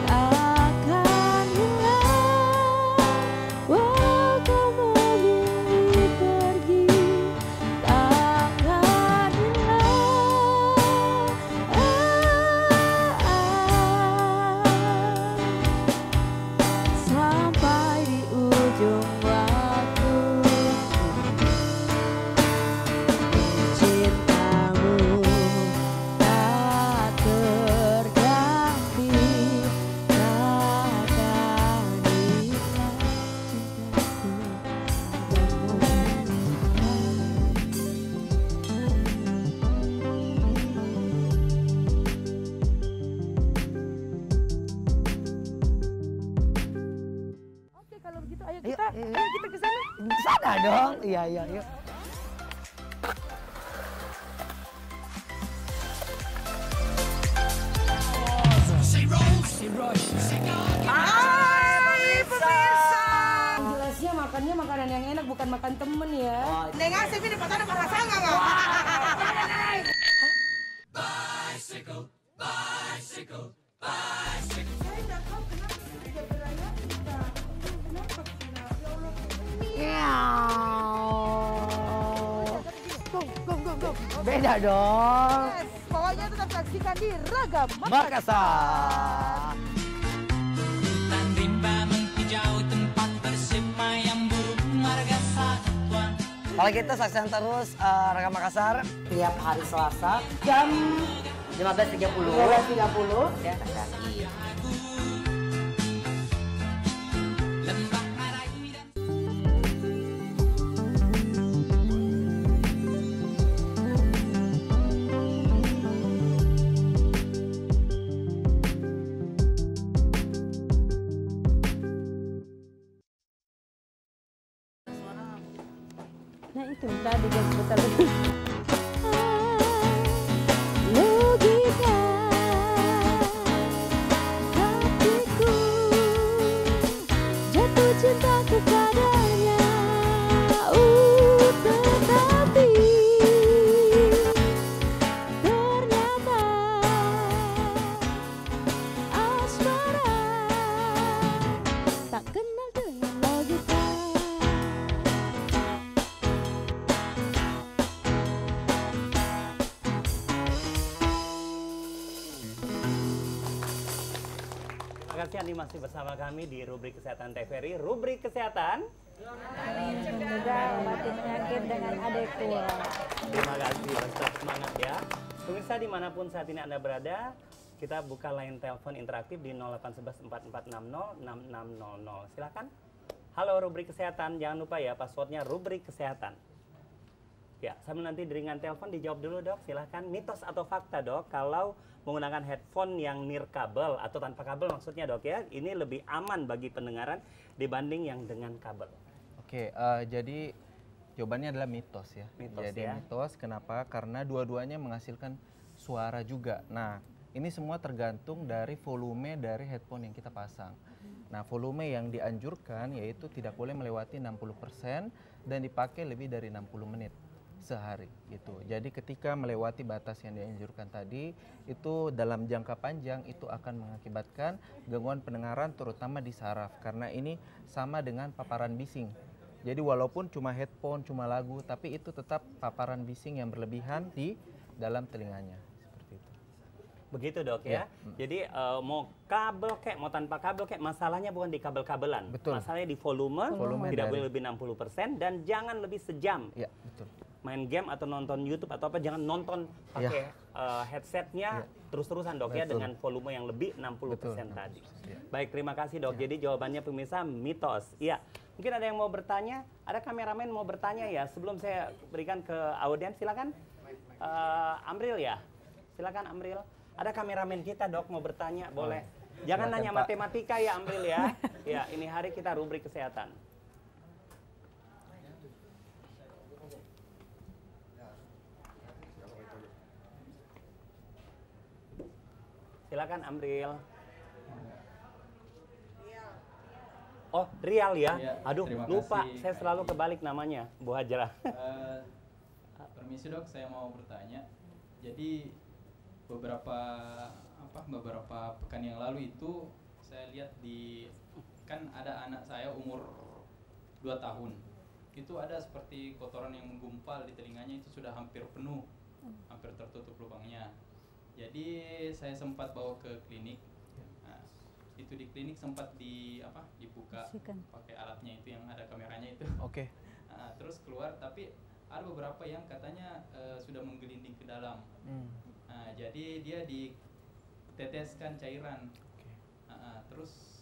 [SPEAKER 6] Takkan hilang walau kau memilih pergi. Takkan hilang sampai di ujung
[SPEAKER 9] Sana dong. Iya, iya, yuk.
[SPEAKER 10] Hai pemirsa.
[SPEAKER 11] Jelasnya makannya makanan yang enak, bukan makan temen ya.
[SPEAKER 10] Dengan sih ini patah ada pasangan nggak?
[SPEAKER 12] Bicycle, bicycle, bicycle.
[SPEAKER 10] Saya nggak tahu kenapa tidak berlayar tidak. Kenapa tidak? Ya Allah.
[SPEAKER 9] Beda dong.
[SPEAKER 10] Yes, pokoknya tetap saksikan di Ragam
[SPEAKER 9] Makassar.
[SPEAKER 12] Dan rimba menghijau tempat bersemayam burung marga satwa.
[SPEAKER 9] Kalau kita saksikan terus Ragam Makassar tiap hari Selasa jam 15.30. 15.30 ya.
[SPEAKER 1] Nah itu tadi dia sebentar.
[SPEAKER 13] Logika hatiku jatuh cinta kepadanya, tetapi ternyata asmara tak kenal dengan logika.
[SPEAKER 3] Terima kasih Andi masih bersama kami di rubrik Kesehatan TVRI. Rubrik Kesehatan.
[SPEAKER 4] Mencegah obatin penyakit dengan adekuat.
[SPEAKER 3] Terima kasih, tetap semangat ya. Pemirsa dimanapun saat ini Anda berada, kita buka line telepon interaktif di 0811 4460 6600. Silakan. Halo rubrik Kesehatan, jangan lupa ya passwordnya rubrik Kesehatan. Ya, sambil nanti dengan telepon dijawab dulu dok, silahkan. Mitos atau fakta dok, kalau menggunakan headphone yang nirkabel atau tanpa kabel maksudnya dok ya, ini lebih aman bagi pendengaran dibanding yang dengan kabel.
[SPEAKER 5] Oke, jadi jawabannya adalah mitos ya. Jadi mitos, kenapa? Karena dua-duanya menghasilkan suara juga. Nah, ini semua tergantung dari volume dari headphone yang kita pasang. Nah, volume yang dianjurkan yaitu tidak boleh melewati 60% dan dipakai lebih dari 60 menit sehari gitu. Jadi ketika melewati batas yang dianjurkan tadi, itu dalam jangka panjang itu akan mengakibatkan gangguan pendengaran terutama di saraf karena ini sama dengan paparan bising. Jadi walaupun cuma headphone, cuma lagu, tapi itu tetap paparan bising yang berlebihan di dalam telinganya. Seperti itu.
[SPEAKER 3] Begitu dok ya. Jadi mau kabel kayak mau tanpa kabel kayak masalahnya bukan di kabel-kabelan.
[SPEAKER 5] Betul.
[SPEAKER 3] Masalahnya di volume tidak boleh lebih 60% dan jangan lebih sejam.
[SPEAKER 5] Iya, betul.
[SPEAKER 3] Main game atau nonton YouTube atau apa jangan nonton pakai headsetnya terus-terusan dok ya dengan volume yang lebih 60% tadi. Baik, terima kasih dok. Jadi jawabannya pemirsa mitos. Iya. Mungkin ada yang mau bertanya, ada kameramen mau bertanya ya. Sebelum saya berikan ke audiens, silakan. Amril ya, silakan Amril. Ada kameramen kita dok mau bertanya, boleh. Jangan nanya matematika ya Amril ya. Ya, ini hari kita rubrik kesehatan. Silakan Amril. Oh, Rial ya? Aduh, lupa. Saya selalu kebalik namanya, Bu Hajrah.
[SPEAKER 14] Permisi dok, saya mau bertanya. Jadi beberapa pekan yang lalu itu saya lihat kan ada anak saya umur 2 tahun. Itu ada seperti kotoran yang menggumpal di telinganya, itu sudah hampir penuh, hampir tertutup lubangnya. Jadi saya sempat bawa ke klinik. Nah, itu di klinik sempat dibuka pakai alatnya itu yang ada kameranya itu.
[SPEAKER 5] Oke.
[SPEAKER 14] Nah, terus keluar, tapi ada beberapa yang katanya sudah menggelinding ke dalam. Nah, jadi dia diteteskan cairan. Terus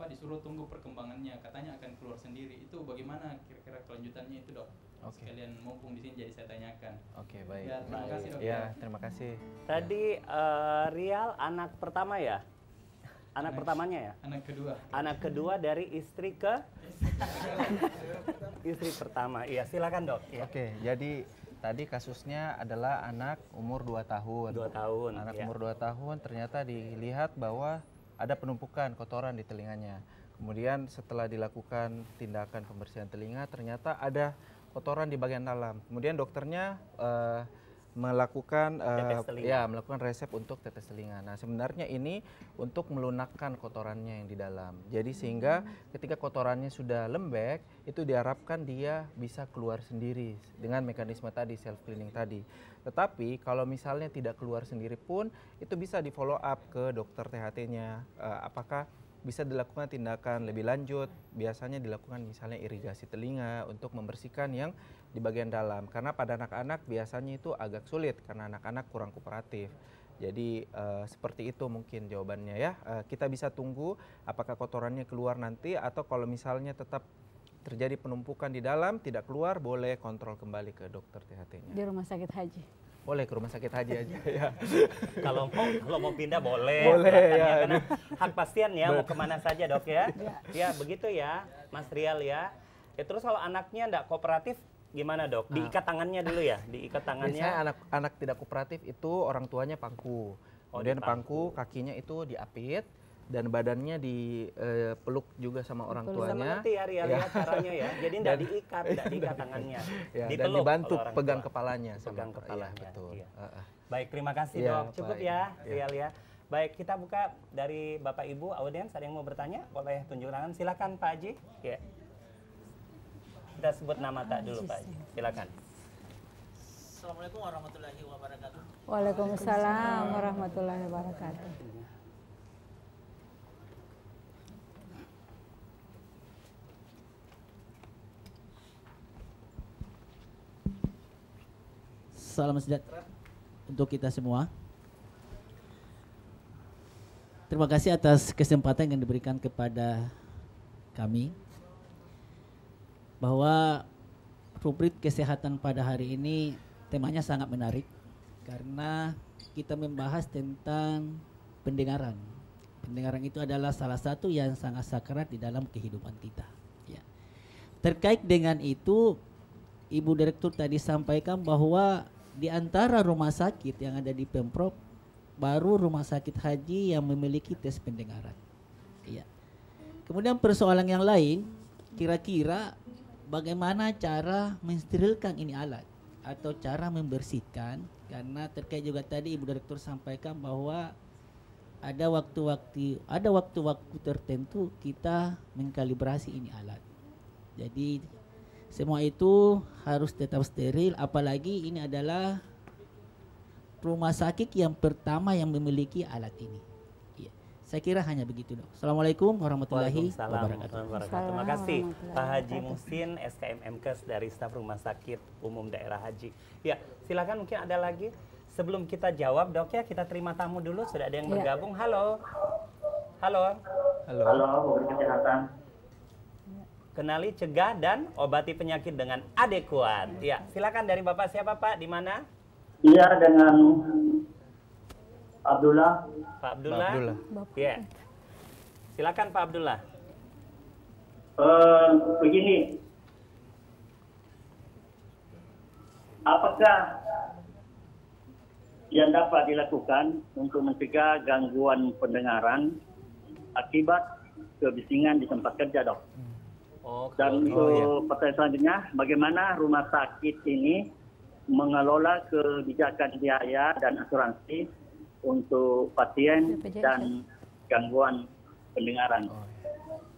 [SPEAKER 14] disuruh tunggu perkembangannya, katanya akan keluar sendiri. Itu bagaimana kira-kira kelanjutannya itu dok? Sekalian mumpung di sini jadi saya tanyakan.
[SPEAKER 5] Oke, baik.
[SPEAKER 14] Ya, terima kasih dok.
[SPEAKER 5] Ya, terima kasih.
[SPEAKER 3] Tadi Rial anak pertama ya? Anak pertamanya ya?
[SPEAKER 14] Anak kedua.
[SPEAKER 3] Anak kedua dari istri ke istri pertama. Iya, silakan dok. Ya.
[SPEAKER 5] Oke, jadi tadi kasusnya adalah anak umur 2 tahun.
[SPEAKER 3] 2 tahun.
[SPEAKER 5] Anak
[SPEAKER 3] ya.
[SPEAKER 5] umur 2 tahun ternyata dilihat bahwa ada penumpukan kotoran di telinganya. Kemudian setelah dilakukan tindakan pembersihan telinga ternyata ada kotoran di bagian dalam. Kemudian dokternya melakukan melakukan resep untuk tetes telinga. Nah, sebenarnya ini untuk melunakkan kotorannya yang di dalam. Jadi sehingga ketika kotorannya sudah lembek, itu diharapkan dia bisa keluar sendiri dengan mekanisme tadi self cleaning tadi. Tetapi kalau misalnya tidak keluar sendiri pun itu bisa di follow up ke dokter THT-nya. Apakah bisa dilakukan tindakan lebih lanjut, biasanya dilakukan misalnya irigasi telinga untuk membersihkan yang di bagian dalam. Karena pada anak-anak biasanya itu agak sulit karena anak-anak kurang kooperatif. Jadi seperti itu mungkin jawabannya ya. Kita bisa tunggu apakah kotorannya keluar nanti atau kalau misalnya tetap terjadi penumpukan di dalam tidak keluar, boleh kontrol kembali ke dokter THT-nya.
[SPEAKER 4] Di rumah sakit haji.
[SPEAKER 5] Boleh ke rumah sakit haji aja ya.
[SPEAKER 3] Kalau mau pindah boleh.
[SPEAKER 5] Boleh ya.
[SPEAKER 3] Karena hak pasien ya mau kemana saja dok ya. Ya begitu ya Mas Rial ya. Terus kalau anaknya enggak kooperatif gimana dok? Diikat tangannya dulu ya? Diikat tangannya.
[SPEAKER 5] Biasanya anak tidak kooperatif itu orang tuanya pangku. Kemudian pangku kakinya itu diapit dan badannya dipeluk juga sama orang tuanya.
[SPEAKER 3] Bisa mengerti ya Rial ya caranya ya. Jadi tidak diikat tangannya.
[SPEAKER 5] Ya,
[SPEAKER 3] dipeluk
[SPEAKER 5] dan dibantu pegang
[SPEAKER 3] tua.
[SPEAKER 5] kepalanya.
[SPEAKER 3] Pegang kepalanya.
[SPEAKER 5] Ya, betul.
[SPEAKER 3] Iya. Baik, terima kasih
[SPEAKER 5] Ya,
[SPEAKER 3] dok. Cukup
[SPEAKER 5] baik.
[SPEAKER 3] ya Rial ya. Baik, kita buka dari Bapak Ibu audiens. Ada yang mau bertanya? Boleh tunjuk tangan. Silakan Pak Haji. Ya. Kita sebut nama tak dulu Pak Haji. Silakan.
[SPEAKER 15] Assalamualaikum warahmatullahi wabarakatuh.
[SPEAKER 4] Waalaikumsalam warahmatullahi wabarakatuh.
[SPEAKER 15] Salam sejahtera untuk kita semua. Terima kasih atas kesempatan yang diberikan kepada kami bahwa rubrik kesehatan pada hari ini temanya sangat menarik karena kita membahas tentang pendengaran. Pendengaran itu adalah salah satu yang sangat sakral di dalam kehidupan kita. Ya. Terkait dengan itu, Ibu Direktur tadi sampaikan bahwa di antara rumah sakit yang ada di Pemprov, baru rumah sakit haji yang memiliki tes pendengaran. Iya. Kemudian persoalan yang lain, kira-kira bagaimana cara mensterilkan ini alat atau cara membersihkan, karena terkait juga tadi Ibu Direktur sampaikan bahwa ada waktu-waktu tertentu kita mengkalibrasi ini alat. Jadi semua itu harus tetap steril, apalagi ini adalah rumah sakit yang pertama yang memiliki alat ini. Ya. Saya kira hanya begitu dok. Assalamualaikum warahmatullahi wabarakatuh.
[SPEAKER 3] Terima kasih Pak Haji Muhsin, SKM MKes dari staf Rumah Sakit Umum Daerah Haji. Ya, silakan mungkin ada lagi. Sebelum kita jawab dok ya, kita terima tamu dulu. Sudah ada yang bergabung. Halo. Halo.
[SPEAKER 5] Halo.
[SPEAKER 16] Halo, Bukit Kesehatan.
[SPEAKER 3] Kenali, cegah, dan obati penyakit dengan adekuat. Ya, silakan dari Bapak siapa Pak? Di mana?
[SPEAKER 16] Iya, dengan Abdullah.
[SPEAKER 3] Pak Abdullah. Ya. Silakan Pak Abdullah.
[SPEAKER 16] Begini, apakah yang dapat dilakukan untuk mencegah gangguan pendengaran akibat kebisingan di tempat kerja, dok? Dan untuk pertanyaan selanjutnya, bagaimana rumah sakit ini mengelola kebijakan biaya dan asuransi untuk pasien dan gangguan pendengaran?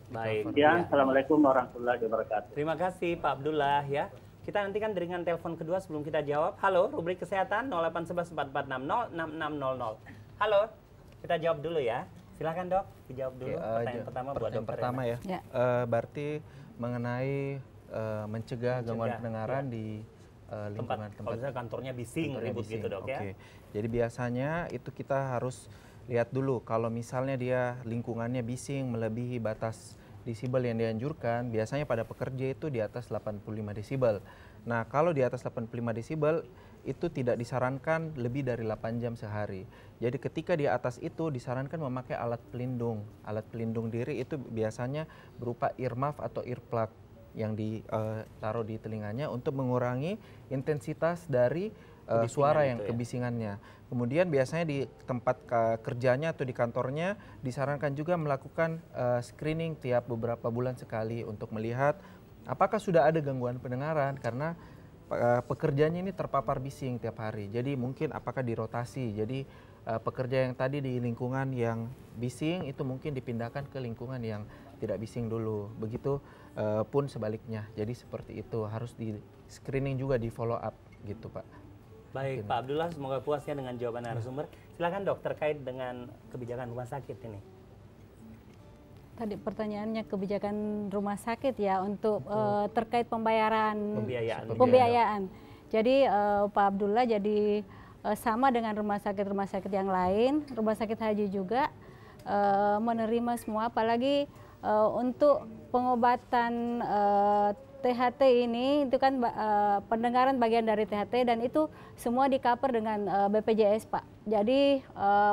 [SPEAKER 3] Baik.
[SPEAKER 16] Ya, Assalamualaikum warahmatullahi wabarakatuh.
[SPEAKER 3] Terima kasih Pak Abdullah ya. Kita nantikan dengan telepon kedua sebelum kita jawab. Halo, rubrik kesehatan 081144606600. Halo, kita jawab dulu ya. Silakan dok, dijawab dulu. Pertanyaan pertama buat dokter.
[SPEAKER 5] Pertama ya. Berarti mengenai mencegah gangguan pendengaran di lingkungan tempat.
[SPEAKER 3] Kalau kantornya bising, ribut gitu dok ya.
[SPEAKER 5] Jadi biasanya itu kita harus lihat dulu kalau misalnya dia lingkungannya bising melebihi batas desibel yang dianjurkan, biasanya pada pekerja itu di atas 85 desibel. Nah, kalau di atas 85 desibel itu tidak disarankan lebih dari 8 jam sehari. Jadi ketika di atas itu disarankan memakai alat pelindung. Alat pelindung diri itu biasanya berupa earmuff atau earplug yang ditaruh di telinganya untuk mengurangi intensitas dari suara yang kebisingannya. Kemudian biasanya di tempat kerjanya atau di kantornya disarankan juga melakukan screening tiap beberapa bulan sekali untuk melihat apakah sudah ada gangguan pendengaran karena pekerjanya ini terpapar bising tiap hari. Jadi mungkin apakah dirotasi. Jadi pekerja yang tadi di lingkungan yang bising itu mungkin dipindahkan ke lingkungan yang tidak bising dulu. Begitu pun sebaliknya. Jadi seperti itu harus di screening juga, di follow up gitu Pak.
[SPEAKER 3] Baik, Pak Abdullah, semoga puas ya dengan jawaban narasumber. Silakan Dok, terkait dengan kebijakan rumah sakit ini.
[SPEAKER 4] Tadi pertanyaannya kebijakan rumah sakit ya untuk terkait pembiayaan. Jadi Pak Abdullah jadi sama dengan rumah sakit yang lain, rumah sakit haji juga menerima semua, apalagi untuk pengobatan THT ini itu kan pendengaran bagian dari THT dan itu semua di-cover dengan BPJS Pak. Jadi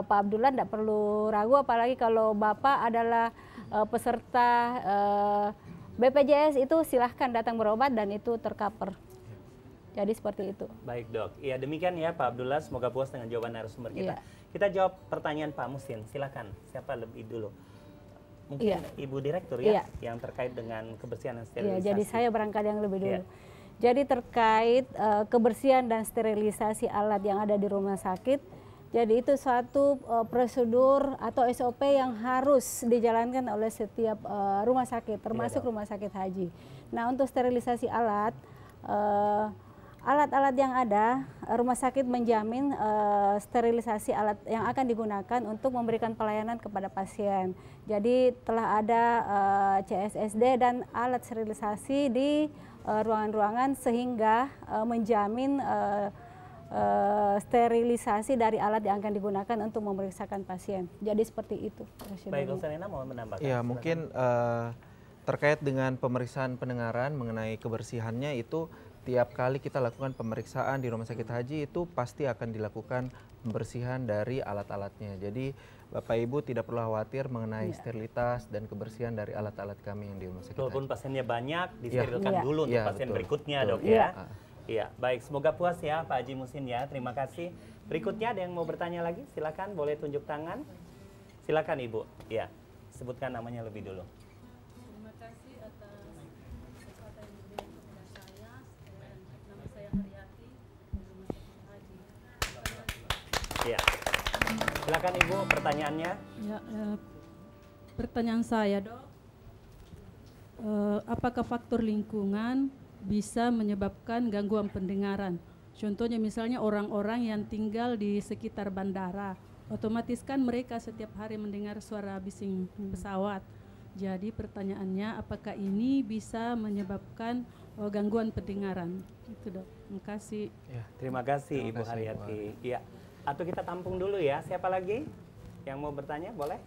[SPEAKER 4] Pak Abdullah tidak perlu ragu, apalagi kalau Bapak adalah peserta BPJS itu silahkan datang berobat dan itu tercover. Jadi seperti itu.
[SPEAKER 3] Baik Dok, ya demikian ya Pak Abdullah, semoga puas dengan jawaban narasumber kita.
[SPEAKER 4] Iya.
[SPEAKER 3] Kita jawab pertanyaan Pak Musin, silakan. Siapa lebih dulu? Mungkin Ibu Direktur ya, yang terkait dengan kebersihan dan sterilisasi.
[SPEAKER 4] Iya, jadi saya berangkat yang lebih dulu. Jadi terkait kebersihan dan sterilisasi alat yang ada di rumah sakit, jadi itu suatu prosedur atau SOP yang harus dijalankan oleh setiap rumah sakit, termasuk rumah sakit haji. Nah, untuk sterilisasi alat, alat-alat yang ada, rumah sakit menjamin sterilisasi alat yang akan digunakan untuk memberikan pelayanan kepada pasien. Jadi telah ada CSSD dan alat sterilisasi di ruangan-ruangan sehingga menjamin sterilisasi dari alat yang akan digunakan untuk memeriksakan pasien. Jadi seperti itu.
[SPEAKER 3] Baik, Dr. Nena mau menambahkan?
[SPEAKER 5] Ya, mungkin terkait dengan pemeriksaan pendengaran mengenai kebersihannya itu tiap kali kita lakukan pemeriksaan di rumah sakit haji itu pasti akan dilakukan pembersihan dari alat-alatnya. Jadi Bapak Ibu tidak perlu khawatir mengenai sterilitas dan kebersihan dari alat-alat kami yang di rumah sakit
[SPEAKER 3] Walaupun
[SPEAKER 5] haji.
[SPEAKER 3] pasiennya banyak, disterilkan dulu untuk pasien berikutnya Dok
[SPEAKER 5] betul.
[SPEAKER 3] ya. Iya, baik, semoga puas ya Pak Haji Musin ya, terima kasih. Berikutnya ada yang mau bertanya lagi, silakan boleh tunjuk tangan. Silakan Ibu, ya, sebutkan namanya lebih dulu.
[SPEAKER 2] Terima kasih atas kesempatan yang diberikan kepada saya. Nama saya Haryati, Rumah Sakit Haji.
[SPEAKER 3] Ya, silakan Ibu pertanyaannya.
[SPEAKER 17] Ya, pertanyaan saya Dok, apakah faktor lingkungan bisa menyebabkan gangguan pendengaran? Contohnya misalnya orang-orang yang tinggal di sekitar bandara, otomatis kan mereka setiap hari mendengar suara bising pesawat. Jadi pertanyaannya, apakah ini bisa menyebabkan gangguan pendengaran? Itu Dok. Terima kasih.
[SPEAKER 3] Ya, terima kasih Ibu Haryati. Ya, atau kita tampung dulu ya. Siapa lagi yang mau bertanya? Boleh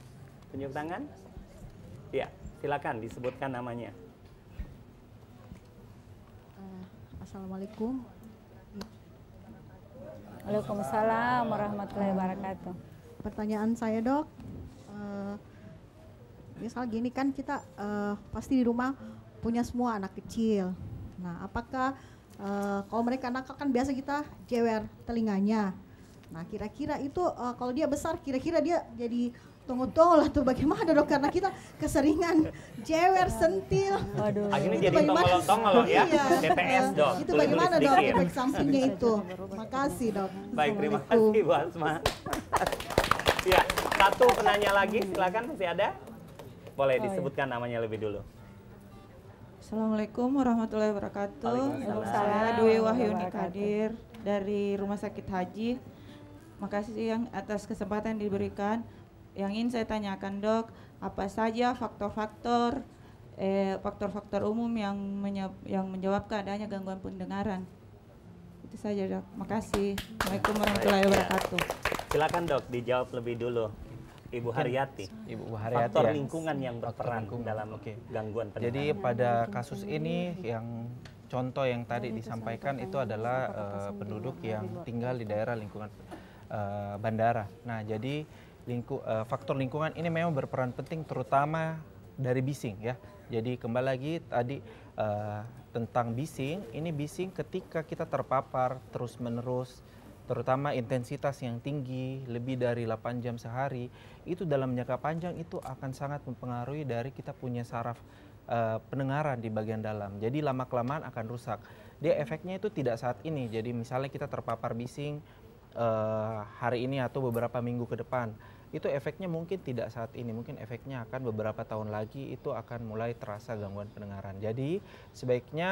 [SPEAKER 3] tunjuk tangan? Ya, silakan disebutkan namanya.
[SPEAKER 18] Assalamualaikum.
[SPEAKER 4] Waalaikumsalam warahmatullahi wabarakatuh.
[SPEAKER 18] Pertanyaan saya Dok, misal gini kan kita pasti di rumah punya semua anak kecil. Nah, apakah kalau mereka nakal kan biasa kita jewer telinganya. Nah, kira-kira itu kalau dia besar, kira-kira dia jadi tongol-tongol atau bagaimana Dok? Karena kita keseringan jewer, sentil.
[SPEAKER 4] Waduh.
[SPEAKER 3] Akhirnya jadi tongol-tongol ya, DPS Dok.
[SPEAKER 18] Itu bagaimana Dok efek sampingnya itu? Makasih Dok.
[SPEAKER 3] Baik, terima kasih Bu Asma. Ya, satu penanya lagi, silakan masih ada? Boleh disebutkan namanya lebih dulu.
[SPEAKER 19] Assalamualaikum warahmatullahi wabarakatuh. Saya Dwi Wahyuni Kadir dari Rumah Sakit Haji. Makasih yang atas kesempatan diberikan. Yang ingin saya tanyakan Dok, apa saja faktor-faktor umum yang menyebabkan adanya gangguan pendengaran? Itu saja Dok. Makasih. Assalamualaikum warahmatullahi wabarakatuh.
[SPEAKER 3] Silakan Dok, dijawab lebih dulu. Ibu Haryati.
[SPEAKER 5] Ibu Haryati
[SPEAKER 3] faktor
[SPEAKER 5] ya.
[SPEAKER 3] lingkungan yang berperan dalam gangguan pendengaran.
[SPEAKER 5] Jadi pada kasus ini yang contoh yang tadi disampaikan itu adalah penduduk yang tinggal di daerah lingkungan bandara. Nah, jadi faktor lingkungan ini memang berperan penting terutama dari bising ya. Jadi kembali lagi tadi tentang bising, ini bising ketika kita terpapar terus-menerus, terutama intensitas yang tinggi, lebih dari 8 jam sehari, itu dalam jangka panjang itu akan sangat mempengaruhi dari kita punya saraf pendengaran di bagian dalam. Jadi lama-kelamaan akan rusak. Dia efeknya itu tidak saat ini. Jadi misalnya kita terpapar bising hari ini atau beberapa minggu ke depan, itu efeknya mungkin tidak saat ini, mungkin efeknya akan beberapa tahun lagi itu akan mulai terasa gangguan pendengaran. Jadi sebaiknya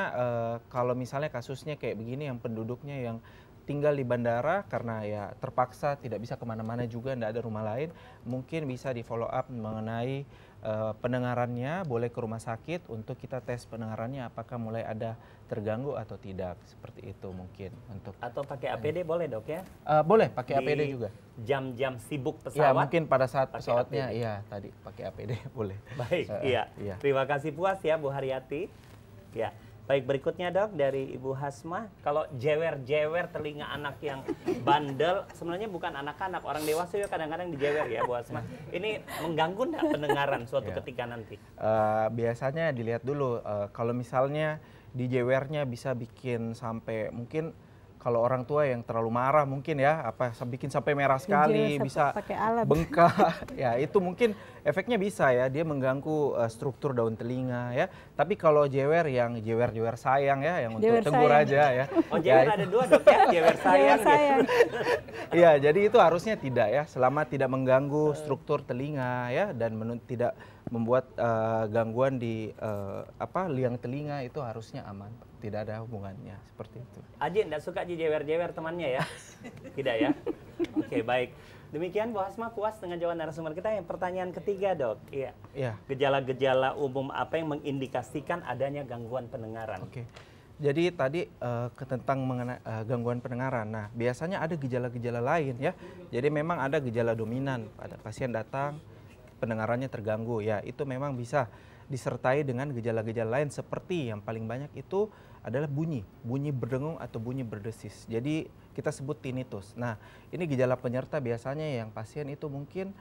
[SPEAKER 5] kalau misalnya kasusnya kayak begini yang penduduknya yang tinggal di bandara karena ya terpaksa tidak bisa kemana-mana juga, tidak ada rumah lain, mungkin bisa di follow up mengenai pendengarannya, boleh ke rumah sakit untuk kita tes pendengarannya apakah mulai ada terganggu atau tidak, seperti itu mungkin untuk.
[SPEAKER 3] Atau pakai APD boleh dok ya?
[SPEAKER 5] Boleh pakai APD juga.
[SPEAKER 3] Jam-jam sibuk pesawat.
[SPEAKER 5] Ya mungkin pada saat
[SPEAKER 3] pakai
[SPEAKER 5] pesawatnya,
[SPEAKER 3] APD.
[SPEAKER 5] iya tadi pakai APD boleh.
[SPEAKER 3] Baik, iya. Terima kasih puas ya Bu Haryati. Ya. Baik, berikutnya dok dari Ibu Hasmah, kalau jewer-jewer telinga anak yang bandel, sebenarnya bukan anak-anak, orang dewasa juga kadang-kadang dijewer ya Bu Hasmah. Ini mengganggu enggak pendengaran suatu ketika nanti?
[SPEAKER 5] Biasanya dilihat dulu, kalau misalnya dijewernya bisa bikin sampai mungkin kalau orang tua yang terlalu marah mungkin ya, bikin sampai merah sekali, bisa bengkak, ya itu mungkin efeknya bisa ya, dia mengganggu struktur daun telinga ya. Tapi kalau jewer yang jewer sayang ya, yang untuk tegur aja ya.
[SPEAKER 3] Oh jewer ada dua dok ya, jewer sayang.
[SPEAKER 5] Iya, jadi itu harusnya tidak ya, selama tidak mengganggu struktur telinga ya, dan tidak membuat gangguan di liang telinga, itu harusnya aman, tidak ada hubungannya seperti itu.
[SPEAKER 3] Aji enggak suka jewer-jewer temannya ya? Tidak ya? Oke, baik. Demikian Bu Hasmah, puas dengan jawaban narasumber kita. Yang pertanyaan ketiga dok, iya. Gejala-gejala umum apa yang mengindikasikan adanya gangguan pendengaran?
[SPEAKER 5] Oke. Jadi tadi tentang mengenai gangguan pendengaran. Nah, biasanya ada gejala-gejala lain ya. Jadi memang ada gejala dominan pada pasien datang pendengarannya terganggu ya, itu memang bisa disertai dengan gejala-gejala lain seperti yang paling banyak itu adalah bunyi berdengung atau bunyi berdesis. Jadi kita sebut tinnitus. Nah, ini gejala penyerta biasanya yang pasien itu mungkin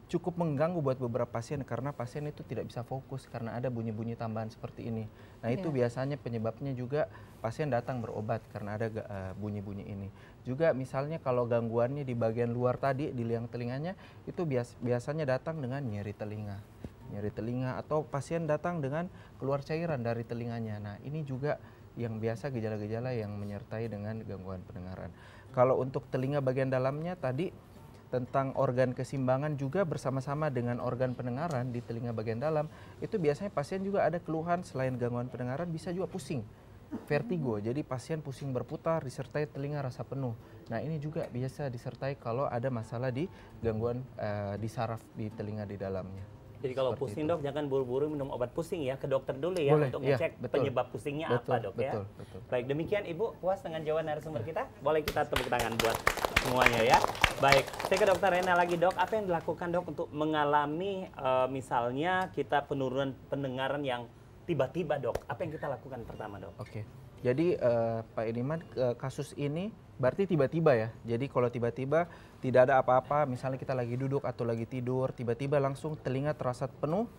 [SPEAKER 5] cukup mengganggu buat beberapa pasien karena pasien itu tidak bisa fokus karena ada bunyi-bunyi tambahan seperti ini. Nah, itu biasanya penyebabnya juga pasien datang berobat karena ada bunyi-bunyi ini. Juga misalnya kalau gangguannya di bagian luar tadi, di liang telinganya, itu biasanya datang dengan nyeri telinga atau pasien datang dengan keluar cairan dari telinganya. Nah, ini juga yang biasa gejala-gejala yang menyertai dengan gangguan pendengaran. Kalau untuk telinga bagian dalamnya tadi tentang organ keseimbangan juga bersama-sama dengan organ pendengaran di telinga bagian dalam, itu biasanya pasien juga ada keluhan selain gangguan pendengaran, bisa juga pusing, vertigo. Jadi pasien pusing berputar disertai telinga rasa penuh. Nah, ini juga biasa disertai kalau ada masalah di gangguan di saraf di telinga di dalamnya.
[SPEAKER 3] Jadi kalau
[SPEAKER 5] Seperti
[SPEAKER 3] pusing
[SPEAKER 5] itu.
[SPEAKER 3] dok, jangan buru-buru minum obat pusing ya, ke dokter dulu ya.
[SPEAKER 5] Boleh,
[SPEAKER 3] untuk
[SPEAKER 5] iya,
[SPEAKER 3] ngecek
[SPEAKER 5] betul.
[SPEAKER 3] penyebab pusingnya apa dok ya.
[SPEAKER 5] Betul.
[SPEAKER 3] Baik, demikian Ibu, puas dengan jawaban narasumber kita? Boleh kita tepuk tangan buat semuanya ya. Baik, saya ke dokter Rena lagi dok, apa yang dilakukan dok untuk mengalami misalnya kita penurunan pendengaran yang tiba-tiba dok? Apa yang kita lakukan pertama dok?
[SPEAKER 5] Oke, jadi Pak Ediman, kasus ini berarti tiba-tiba ya. Jadi kalau tiba-tiba tidak ada apa-apa, misalnya kita lagi duduk atau lagi tidur, tiba-tiba langsung telinga terasa penuh.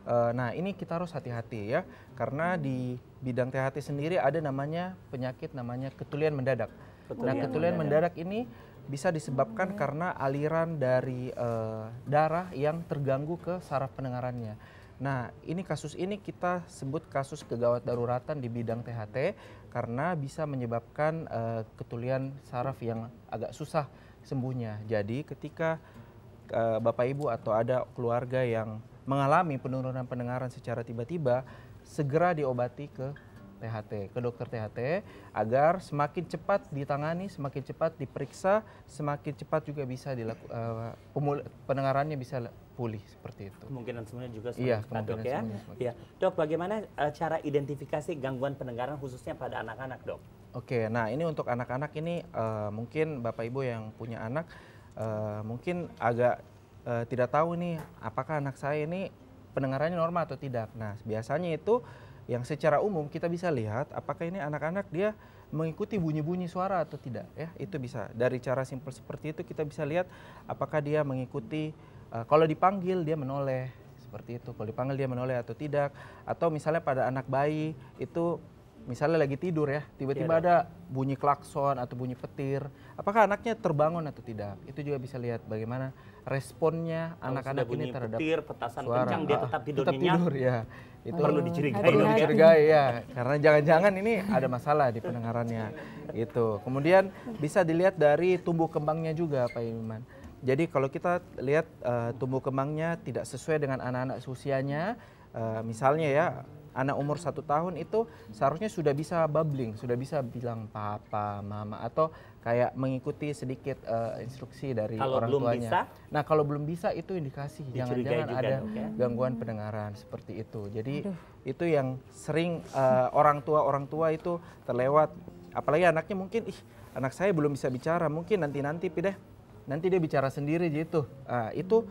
[SPEAKER 5] Nah, ini kita harus hati-hati ya, karena di bidang THT sendiri ada namanya penyakit namanya ketulian mendadak. Nah, ketulian mendadak ini bisa disebabkan karena aliran dari darah yang terganggu ke saraf pendengarannya. Nah, kasus ini kita sebut kasus kegawat daruratan di bidang THT karena bisa menyebabkan ketulian saraf yang agak susah sembuhnya. Jadi ketika Bapak Ibu atau ada keluarga yang mengalami penurunan pendengaran secara tiba-tiba, segera diobati ke THT, ke dokter THT, agar semakin cepat ditangani, semakin cepat diperiksa, semakin cepat juga bisa pendengarannya bisa pulih seperti itu.
[SPEAKER 3] Kemungkinan semuanya juga cepat dok ya. Iya. Dok, bagaimana cara identifikasi gangguan pendengaran khususnya pada anak-anak dok?
[SPEAKER 5] Oke, nah ini untuk anak-anak ini mungkin Bapak Ibu yang punya anak mungkin agak tidak tahu nih apakah anak saya ini pendengarannya normal atau tidak. Nah, biasanya itu yang secara umum kita bisa lihat apakah ini anak-anak dia mengikuti bunyi-bunyi suara atau tidak ya. Itu bisa dari cara simpel seperti itu kita bisa lihat apakah dia mengikuti kalau dipanggil dia menoleh seperti itu. Kalau dipanggil dia menoleh atau tidak, atau misalnya pada anak bayi itu misalnya lagi tidur ya, tiba-tiba ada bunyi klakson atau bunyi petir, apakah anaknya terbangun atau tidak. Itu juga bisa lihat bagaimana responnya anak-anak ini terhadap
[SPEAKER 3] petir, petasan
[SPEAKER 5] suara.
[SPEAKER 3] kencang dia tetap tidur
[SPEAKER 5] tetap
[SPEAKER 3] nyenyak.
[SPEAKER 5] tidur ya. Itu
[SPEAKER 3] perlu dicurigai.
[SPEAKER 5] Perlu dicurigai ya, karena jangan-jangan ini ada masalah di pendengarannya. Itu. Kemudian bisa dilihat dari tumbuh kembangnya juga Pak Iman. Jadi kalau kita lihat tumbuh kembangnya tidak sesuai dengan anak-anak usianya, misalnya ya anak umur 1 tahun itu seharusnya sudah bisa babbling, sudah bisa bilang papa, mama, atau kayak mengikuti sedikit instruksi dari
[SPEAKER 3] kalau
[SPEAKER 5] orang
[SPEAKER 3] belum
[SPEAKER 5] tuanya.
[SPEAKER 3] Bisa,
[SPEAKER 5] nah kalau belum bisa itu indikasi jangan-jangan ada gangguan pendengaran seperti itu. Jadi itu yang sering orang tua itu terlewat. Apalagi anaknya mungkin, anak saya belum bisa bicara, mungkin nanti deh, nanti dia bicara sendiri gitu. Itu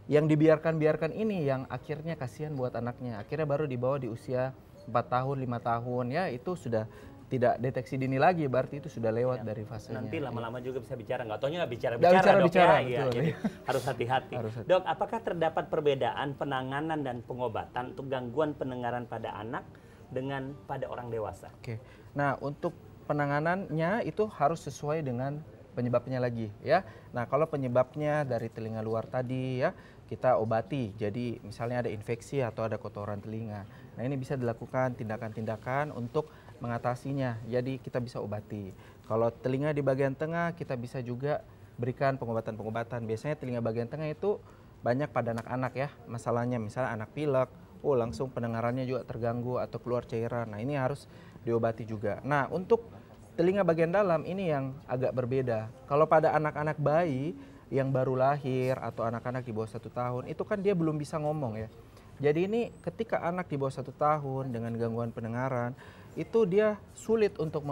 [SPEAKER 5] yang dibiarkan ini yang akhirnya kasihan buat anaknya. Akhirnya baru dibawa di usia 4 tahun, 5 tahun ya, itu sudah tidak deteksi dini lagi, berarti itu sudah lewat dari fasenya.
[SPEAKER 3] nanti lama-lama juga bisa bicara, nggak taunya nggak bicara
[SPEAKER 5] Nggak
[SPEAKER 3] dok
[SPEAKER 5] bicara,
[SPEAKER 3] ya. Iya,
[SPEAKER 5] betul.
[SPEAKER 3] jadi harus hati-hati. Dok, apakah terdapat perbedaan penanganan dan pengobatan untuk gangguan pendengaran pada anak dengan pada orang dewasa?
[SPEAKER 5] Oke. Nah, untuk penanganannya itu harus sesuai dengan penyebabnya lagi ya. Nah, kalau penyebabnya dari telinga luar tadi ya, kita obati. Jadi misalnya ada infeksi atau ada kotoran telinga. Nah, ini bisa dilakukan tindakan-tindakan untuk mengatasinya. Jadi kita bisa obati. Kalau telinga di bagian tengah, kita bisa juga berikan pengobatan-pengobatan. Biasanya telinga bagian tengah itu banyak pada anak-anak ya. Masalahnya misalnya anak pilek, langsung pendengarannya juga terganggu atau keluar cairan. Nah, ini harus diobati juga. Nah, untuk telinga bagian dalam ini yang agak berbeda. Kalau pada anak-anak bayi yang baru lahir atau anak-anak di bawah 1 tahun, itu kan dia belum bisa ngomong ya. Jadi ini ketika anak di bawah 1 tahun dengan gangguan pendengaran, itu dia sulit untuk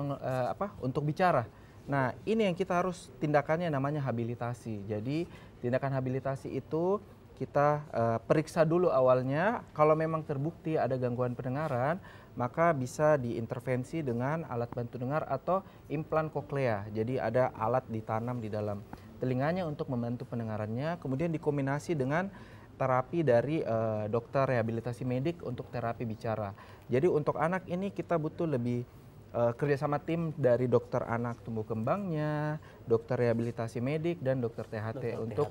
[SPEAKER 5] untuk bicara. Nah, ini yang kita harus tindakannya namanya habilitasi. Jadi tindakan habilitasi itu kita periksa dulu awalnya. Kalau memang terbukti ada gangguan pendengaran, maka bisa diintervensi dengan alat bantu dengar atau implan koklea. Jadi ada alat ditanam di dalam telinganya untuk membantu pendengarannya, kemudian dikombinasi dengan terapi dari dokter rehabilitasi medik untuk terapi bicara. Jadi untuk anak ini kita butuh lebih kerjasama tim dari dokter anak tumbuh kembangnya, dokter rehabilitasi medik, dan dokter THT untuk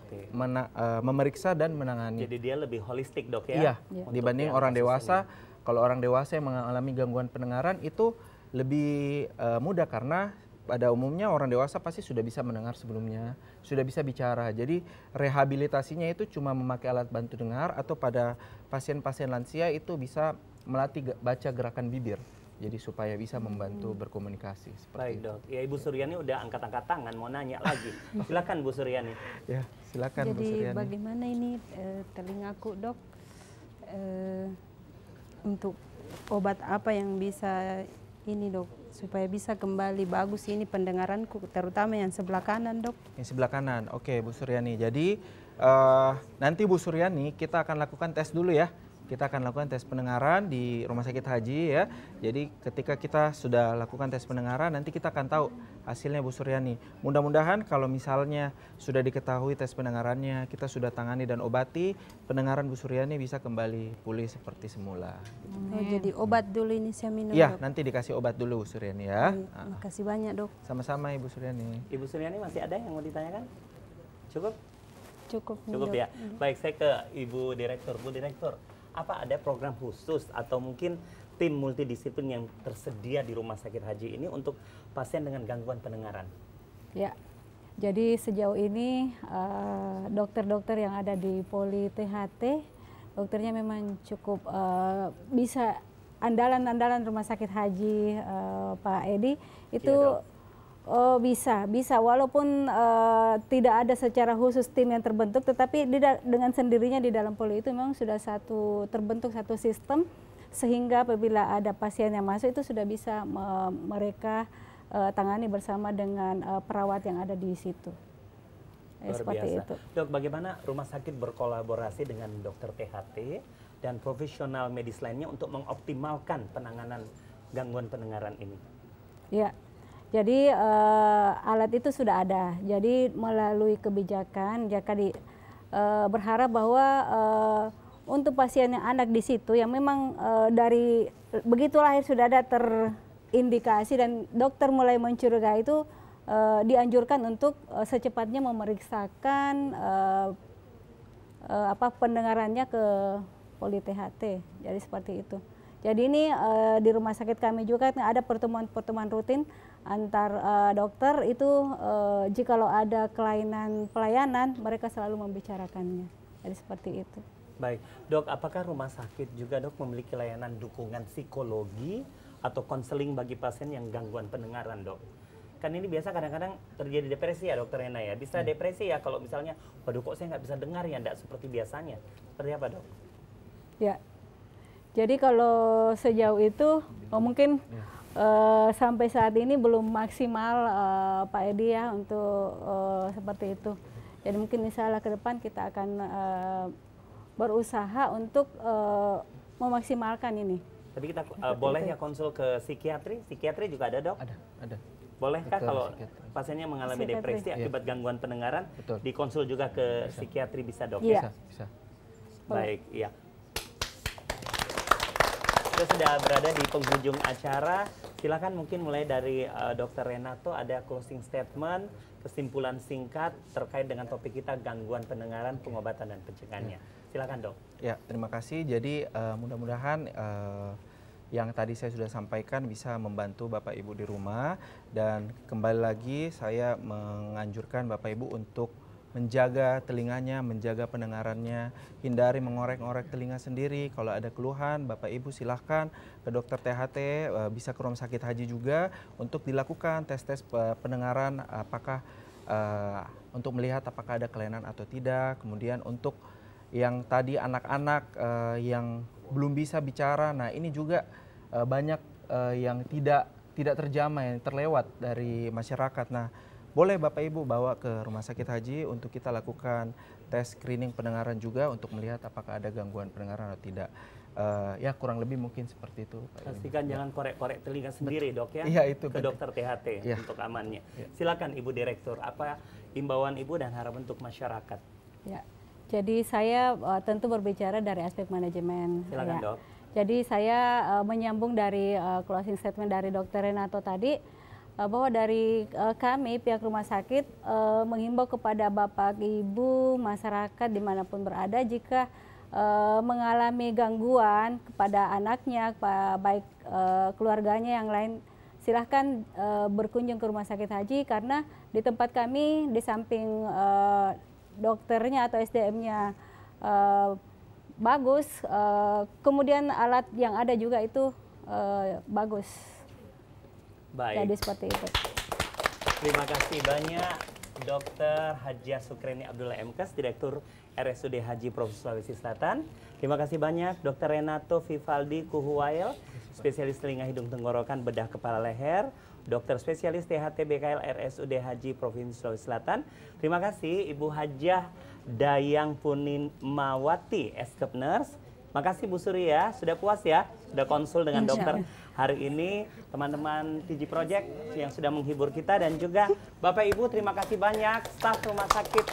[SPEAKER 5] memeriksa dan menangani.
[SPEAKER 3] Jadi dia lebih holistik dok ya?
[SPEAKER 5] Iya, dibanding orang dewasa. Kalau orang dewasa yang mengalami gangguan pendengaran itu lebih mudah karena pada umumnya orang dewasa pasti sudah bisa mendengar sebelumnya, sudah bisa bicara. Jadi rehabilitasinya itu cuma memakai alat bantu dengar, atau pada pasien-pasien lansia itu bisa melatih baca gerakan bibir. Jadi supaya bisa membantu berkomunikasi.
[SPEAKER 3] Baik dok, ya Ibu Suryani udah angkat-angkat tangan mau nanya lagi. Silakan Bu Suryani.
[SPEAKER 5] Ya, silakan Bu
[SPEAKER 1] Jadi
[SPEAKER 5] Suryani.
[SPEAKER 1] bagaimana ini telingaku dok, untuk obat apa yang bisa ini dok, supaya bisa kembali bagus ini pendengaranku, terutama yang sebelah kanan dok.
[SPEAKER 5] Yang sebelah kanan, oke Bu Suryani. Jadi nanti Bu Suryani kita akan lakukan tes dulu ya. Kita akan lakukan tes pendengaran di Rumah Sakit Haji ya. Jadi ketika kita sudah lakukan tes pendengaran, nanti kita akan tahu hasilnya Bu Suryani. Mudah-mudahan kalau misalnya sudah diketahui tes pendengarannya, kita sudah tangani dan obati, pendengaran Bu Suryani bisa kembali pulih seperti semula.
[SPEAKER 1] Oh, jadi obat dulu ini saya minum
[SPEAKER 5] Iya,
[SPEAKER 1] dok.
[SPEAKER 5] nanti dikasih obat dulu Bu Suryani ya.
[SPEAKER 1] Makasih banyak dok.
[SPEAKER 5] Sama-sama Ibu Suryani.
[SPEAKER 3] Ibu Suryani masih ada yang mau ditanyakan? Cukup?
[SPEAKER 1] Cukup.
[SPEAKER 3] Cukup ya. Baik, saya ke Ibu Direktur. Bu Direktur, apa ada program khusus atau mungkin tim multidisiplin yang tersedia di Rumah Sakit Haji ini untuk pasien dengan gangguan pendengaran?
[SPEAKER 4] Ya, jadi sejauh ini dokter-dokter yang ada di Poli THT, dokternya memang cukup bisa andalan-andalan Rumah Sakit Haji Pak Edi itu bisa walaupun tidak ada secara khusus tim yang terbentuk, tetapi dengan sendirinya di dalam Poli itu memang sudah terbentuk satu sistem, sehingga apabila ada pasien yang masuk itu sudah bisa mereka tangani bersama dengan perawat yang ada di situ.
[SPEAKER 3] Luar
[SPEAKER 4] Seperti
[SPEAKER 3] biasa.
[SPEAKER 4] itu.
[SPEAKER 3] Dok, bagaimana rumah sakit berkolaborasi dengan dokter THT dan profesional medis lainnya untuk mengoptimalkan penanganan gangguan pendengaran ini?
[SPEAKER 4] Ya, jadi alat itu sudah ada. Jadi melalui kebijakan, berharap bahwa untuk pasien yang anak di situ yang memang dari begitu lahir sudah ada terindikasi dan dokter mulai mencurigai itu, dianjurkan untuk secepatnya memeriksakan pendengarannya ke Poli THT. Jadi seperti itu. Jadi ini di rumah sakit kami juga ada pertemuan-pertemuan rutin antar dokter itu, jikalau ada kelainan pelayanan mereka selalu membicarakannya. Jadi seperti itu.
[SPEAKER 3] Baik, Dok, apakah rumah sakit juga, Dok, memiliki layanan dukungan psikologi atau konseling bagi pasien yang gangguan pendengaran, Dok? Kan ini biasa kadang-kadang terjadi depresi ya, Dokter Rena ya. Bisa depresi ya kalau misalnya, waduh kok saya nggak bisa dengar ya, nggak seperti biasanya. Seperti apa, Dok?
[SPEAKER 4] Ya, jadi kalau sejauh itu mungkin sampai saat ini belum maksimal Pak Edi ya untuk seperti itu. Jadi mungkin misalnya ke depan kita akan berusaha untuk memaksimalkan ini.
[SPEAKER 3] Tapi kita boleh ya konsul ke psikiatri? Psikiatri juga ada, Dok?
[SPEAKER 5] Ada.
[SPEAKER 3] Bolehkah kalau pasiennya mengalami depresi akibat gangguan pendengaran, dikonsul juga ke psikiatri bisa, Dok?
[SPEAKER 5] Iya. Bisa.
[SPEAKER 3] Baik, iya. Kita sudah berada di penghujung acara. Silakan mungkin mulai dari Dr. Renato ada closing statement, kesimpulan singkat terkait dengan topik kita gangguan pendengaran, pengobatan dan pencegahannya. Silakan, Dok.
[SPEAKER 5] Ya, terima kasih. Jadi mudah-mudahan yang tadi saya sudah sampaikan bisa membantu Bapak Ibu di rumah, dan kembali lagi saya menganjurkan Bapak Ibu untuk menjaga telinganya, menjaga pendengarannya, hindari mengorek-ngorek telinga sendiri. Kalau ada keluhan, Bapak Ibu silahkan ke dokter THT, bisa ke rumah sakit haji juga untuk dilakukan tes-tes pendengaran, apakah untuk melihat apakah ada kelainan atau tidak. Kemudian untuk yang tadi anak-anak yang belum bisa bicara, nah ini juga banyak yang tidak terjamah, yang terlewat dari masyarakat. Nah, boleh Bapak Ibu bawa ke rumah sakit haji untuk kita lakukan tes screening pendengaran juga untuk melihat apakah ada gangguan pendengaran atau tidak. Ya kurang lebih mungkin seperti itu.
[SPEAKER 3] Pastikan jangan korek-korek telinga sendiri, Dok ya.
[SPEAKER 5] Iya, itu
[SPEAKER 3] ke dokter THT untuk amannya. Silakan Ibu Direktur, apa imbauan Ibu dan harapan untuk masyarakat?
[SPEAKER 4] Ya, jadi saya tentu berbicara dari aspek manajemen.
[SPEAKER 3] Silakan, Dok.
[SPEAKER 4] Jadi saya menyambung dari closing statement dari Dr. Renato tadi, bahwa dari kami pihak rumah sakit menghimbau kepada Bapak Ibu masyarakat dimanapun berada, jika mengalami gangguan kepada anaknya, baik keluarganya yang lain, silahkan berkunjung ke rumah sakit haji, karena di tempat kami di samping dokternya atau SDM-nya bagus, kemudian alat yang ada juga itu bagus.
[SPEAKER 3] Baik.
[SPEAKER 4] Jadi seperti itu.
[SPEAKER 3] Terima kasih banyak Dr. Hajah Sukreni Abdullah MKes, Direktur RSUD Haji Provinsi Sulawesi Selatan. Terima kasih banyak Dr. Renato Vivaldi Kuhuwail, spesialis telinga hidung tenggorokan bedah kepala leher, dokter spesialis THT BKL RSUD Haji Provinsi Sulawesi Selatan. Terima kasih Ibu Hajah Dayang Punin Mawati, Eskep Nurse. Makasih Bu Surya, sudah puas ya, sudah konsul dengan dokter hari ini, teman-teman TG Project yang sudah menghibur kita, dan juga Bapak Ibu terima kasih banyak staf Rumah Sakit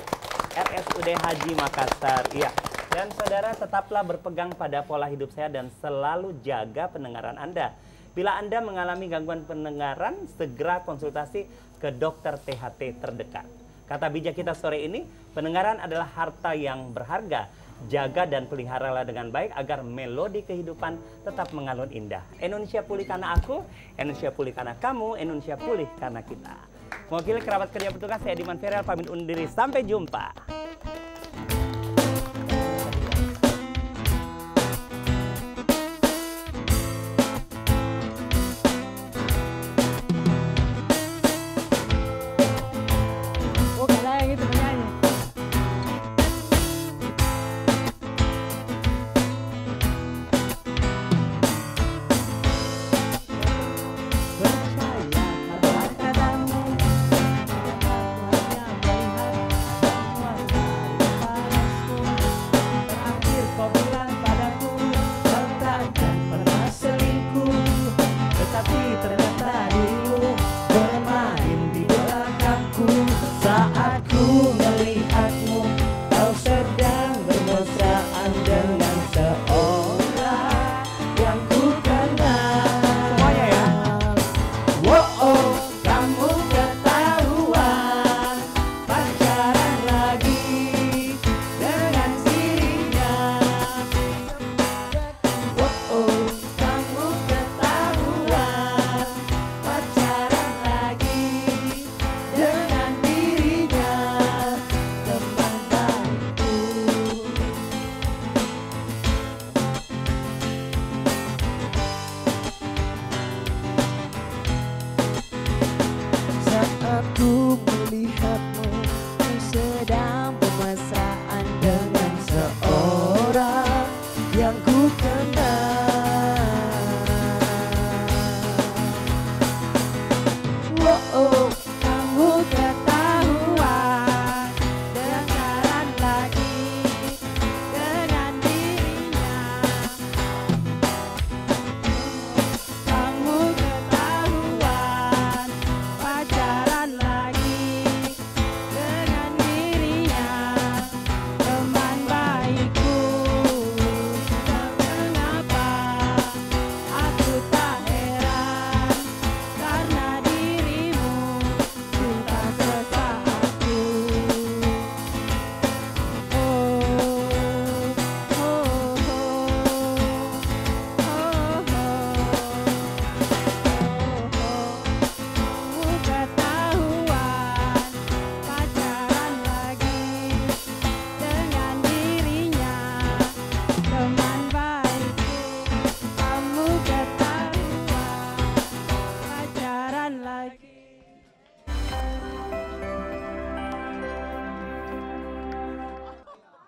[SPEAKER 3] RSUD Haji Makassar. Iya. Dan saudara tetaplah berpegang pada pola hidup sehat dan selalu jaga pendengaran Anda. Bila Anda mengalami gangguan pendengaran, segera konsultasi ke dokter THT terdekat. Kata bijak kita sore ini, pendengaran adalah harta yang berharga. Jaga dan peliharalah dengan baik agar melodi kehidupan tetap mengalun indah. Indonesia pulih karena aku, Indonesia pulih karena kamu, Indonesia pulih karena kita. Mewakili kerabat kerja petugas, saya Diman Feral pamit undur diri. Sampai jumpa.
[SPEAKER 12] saat ku melihat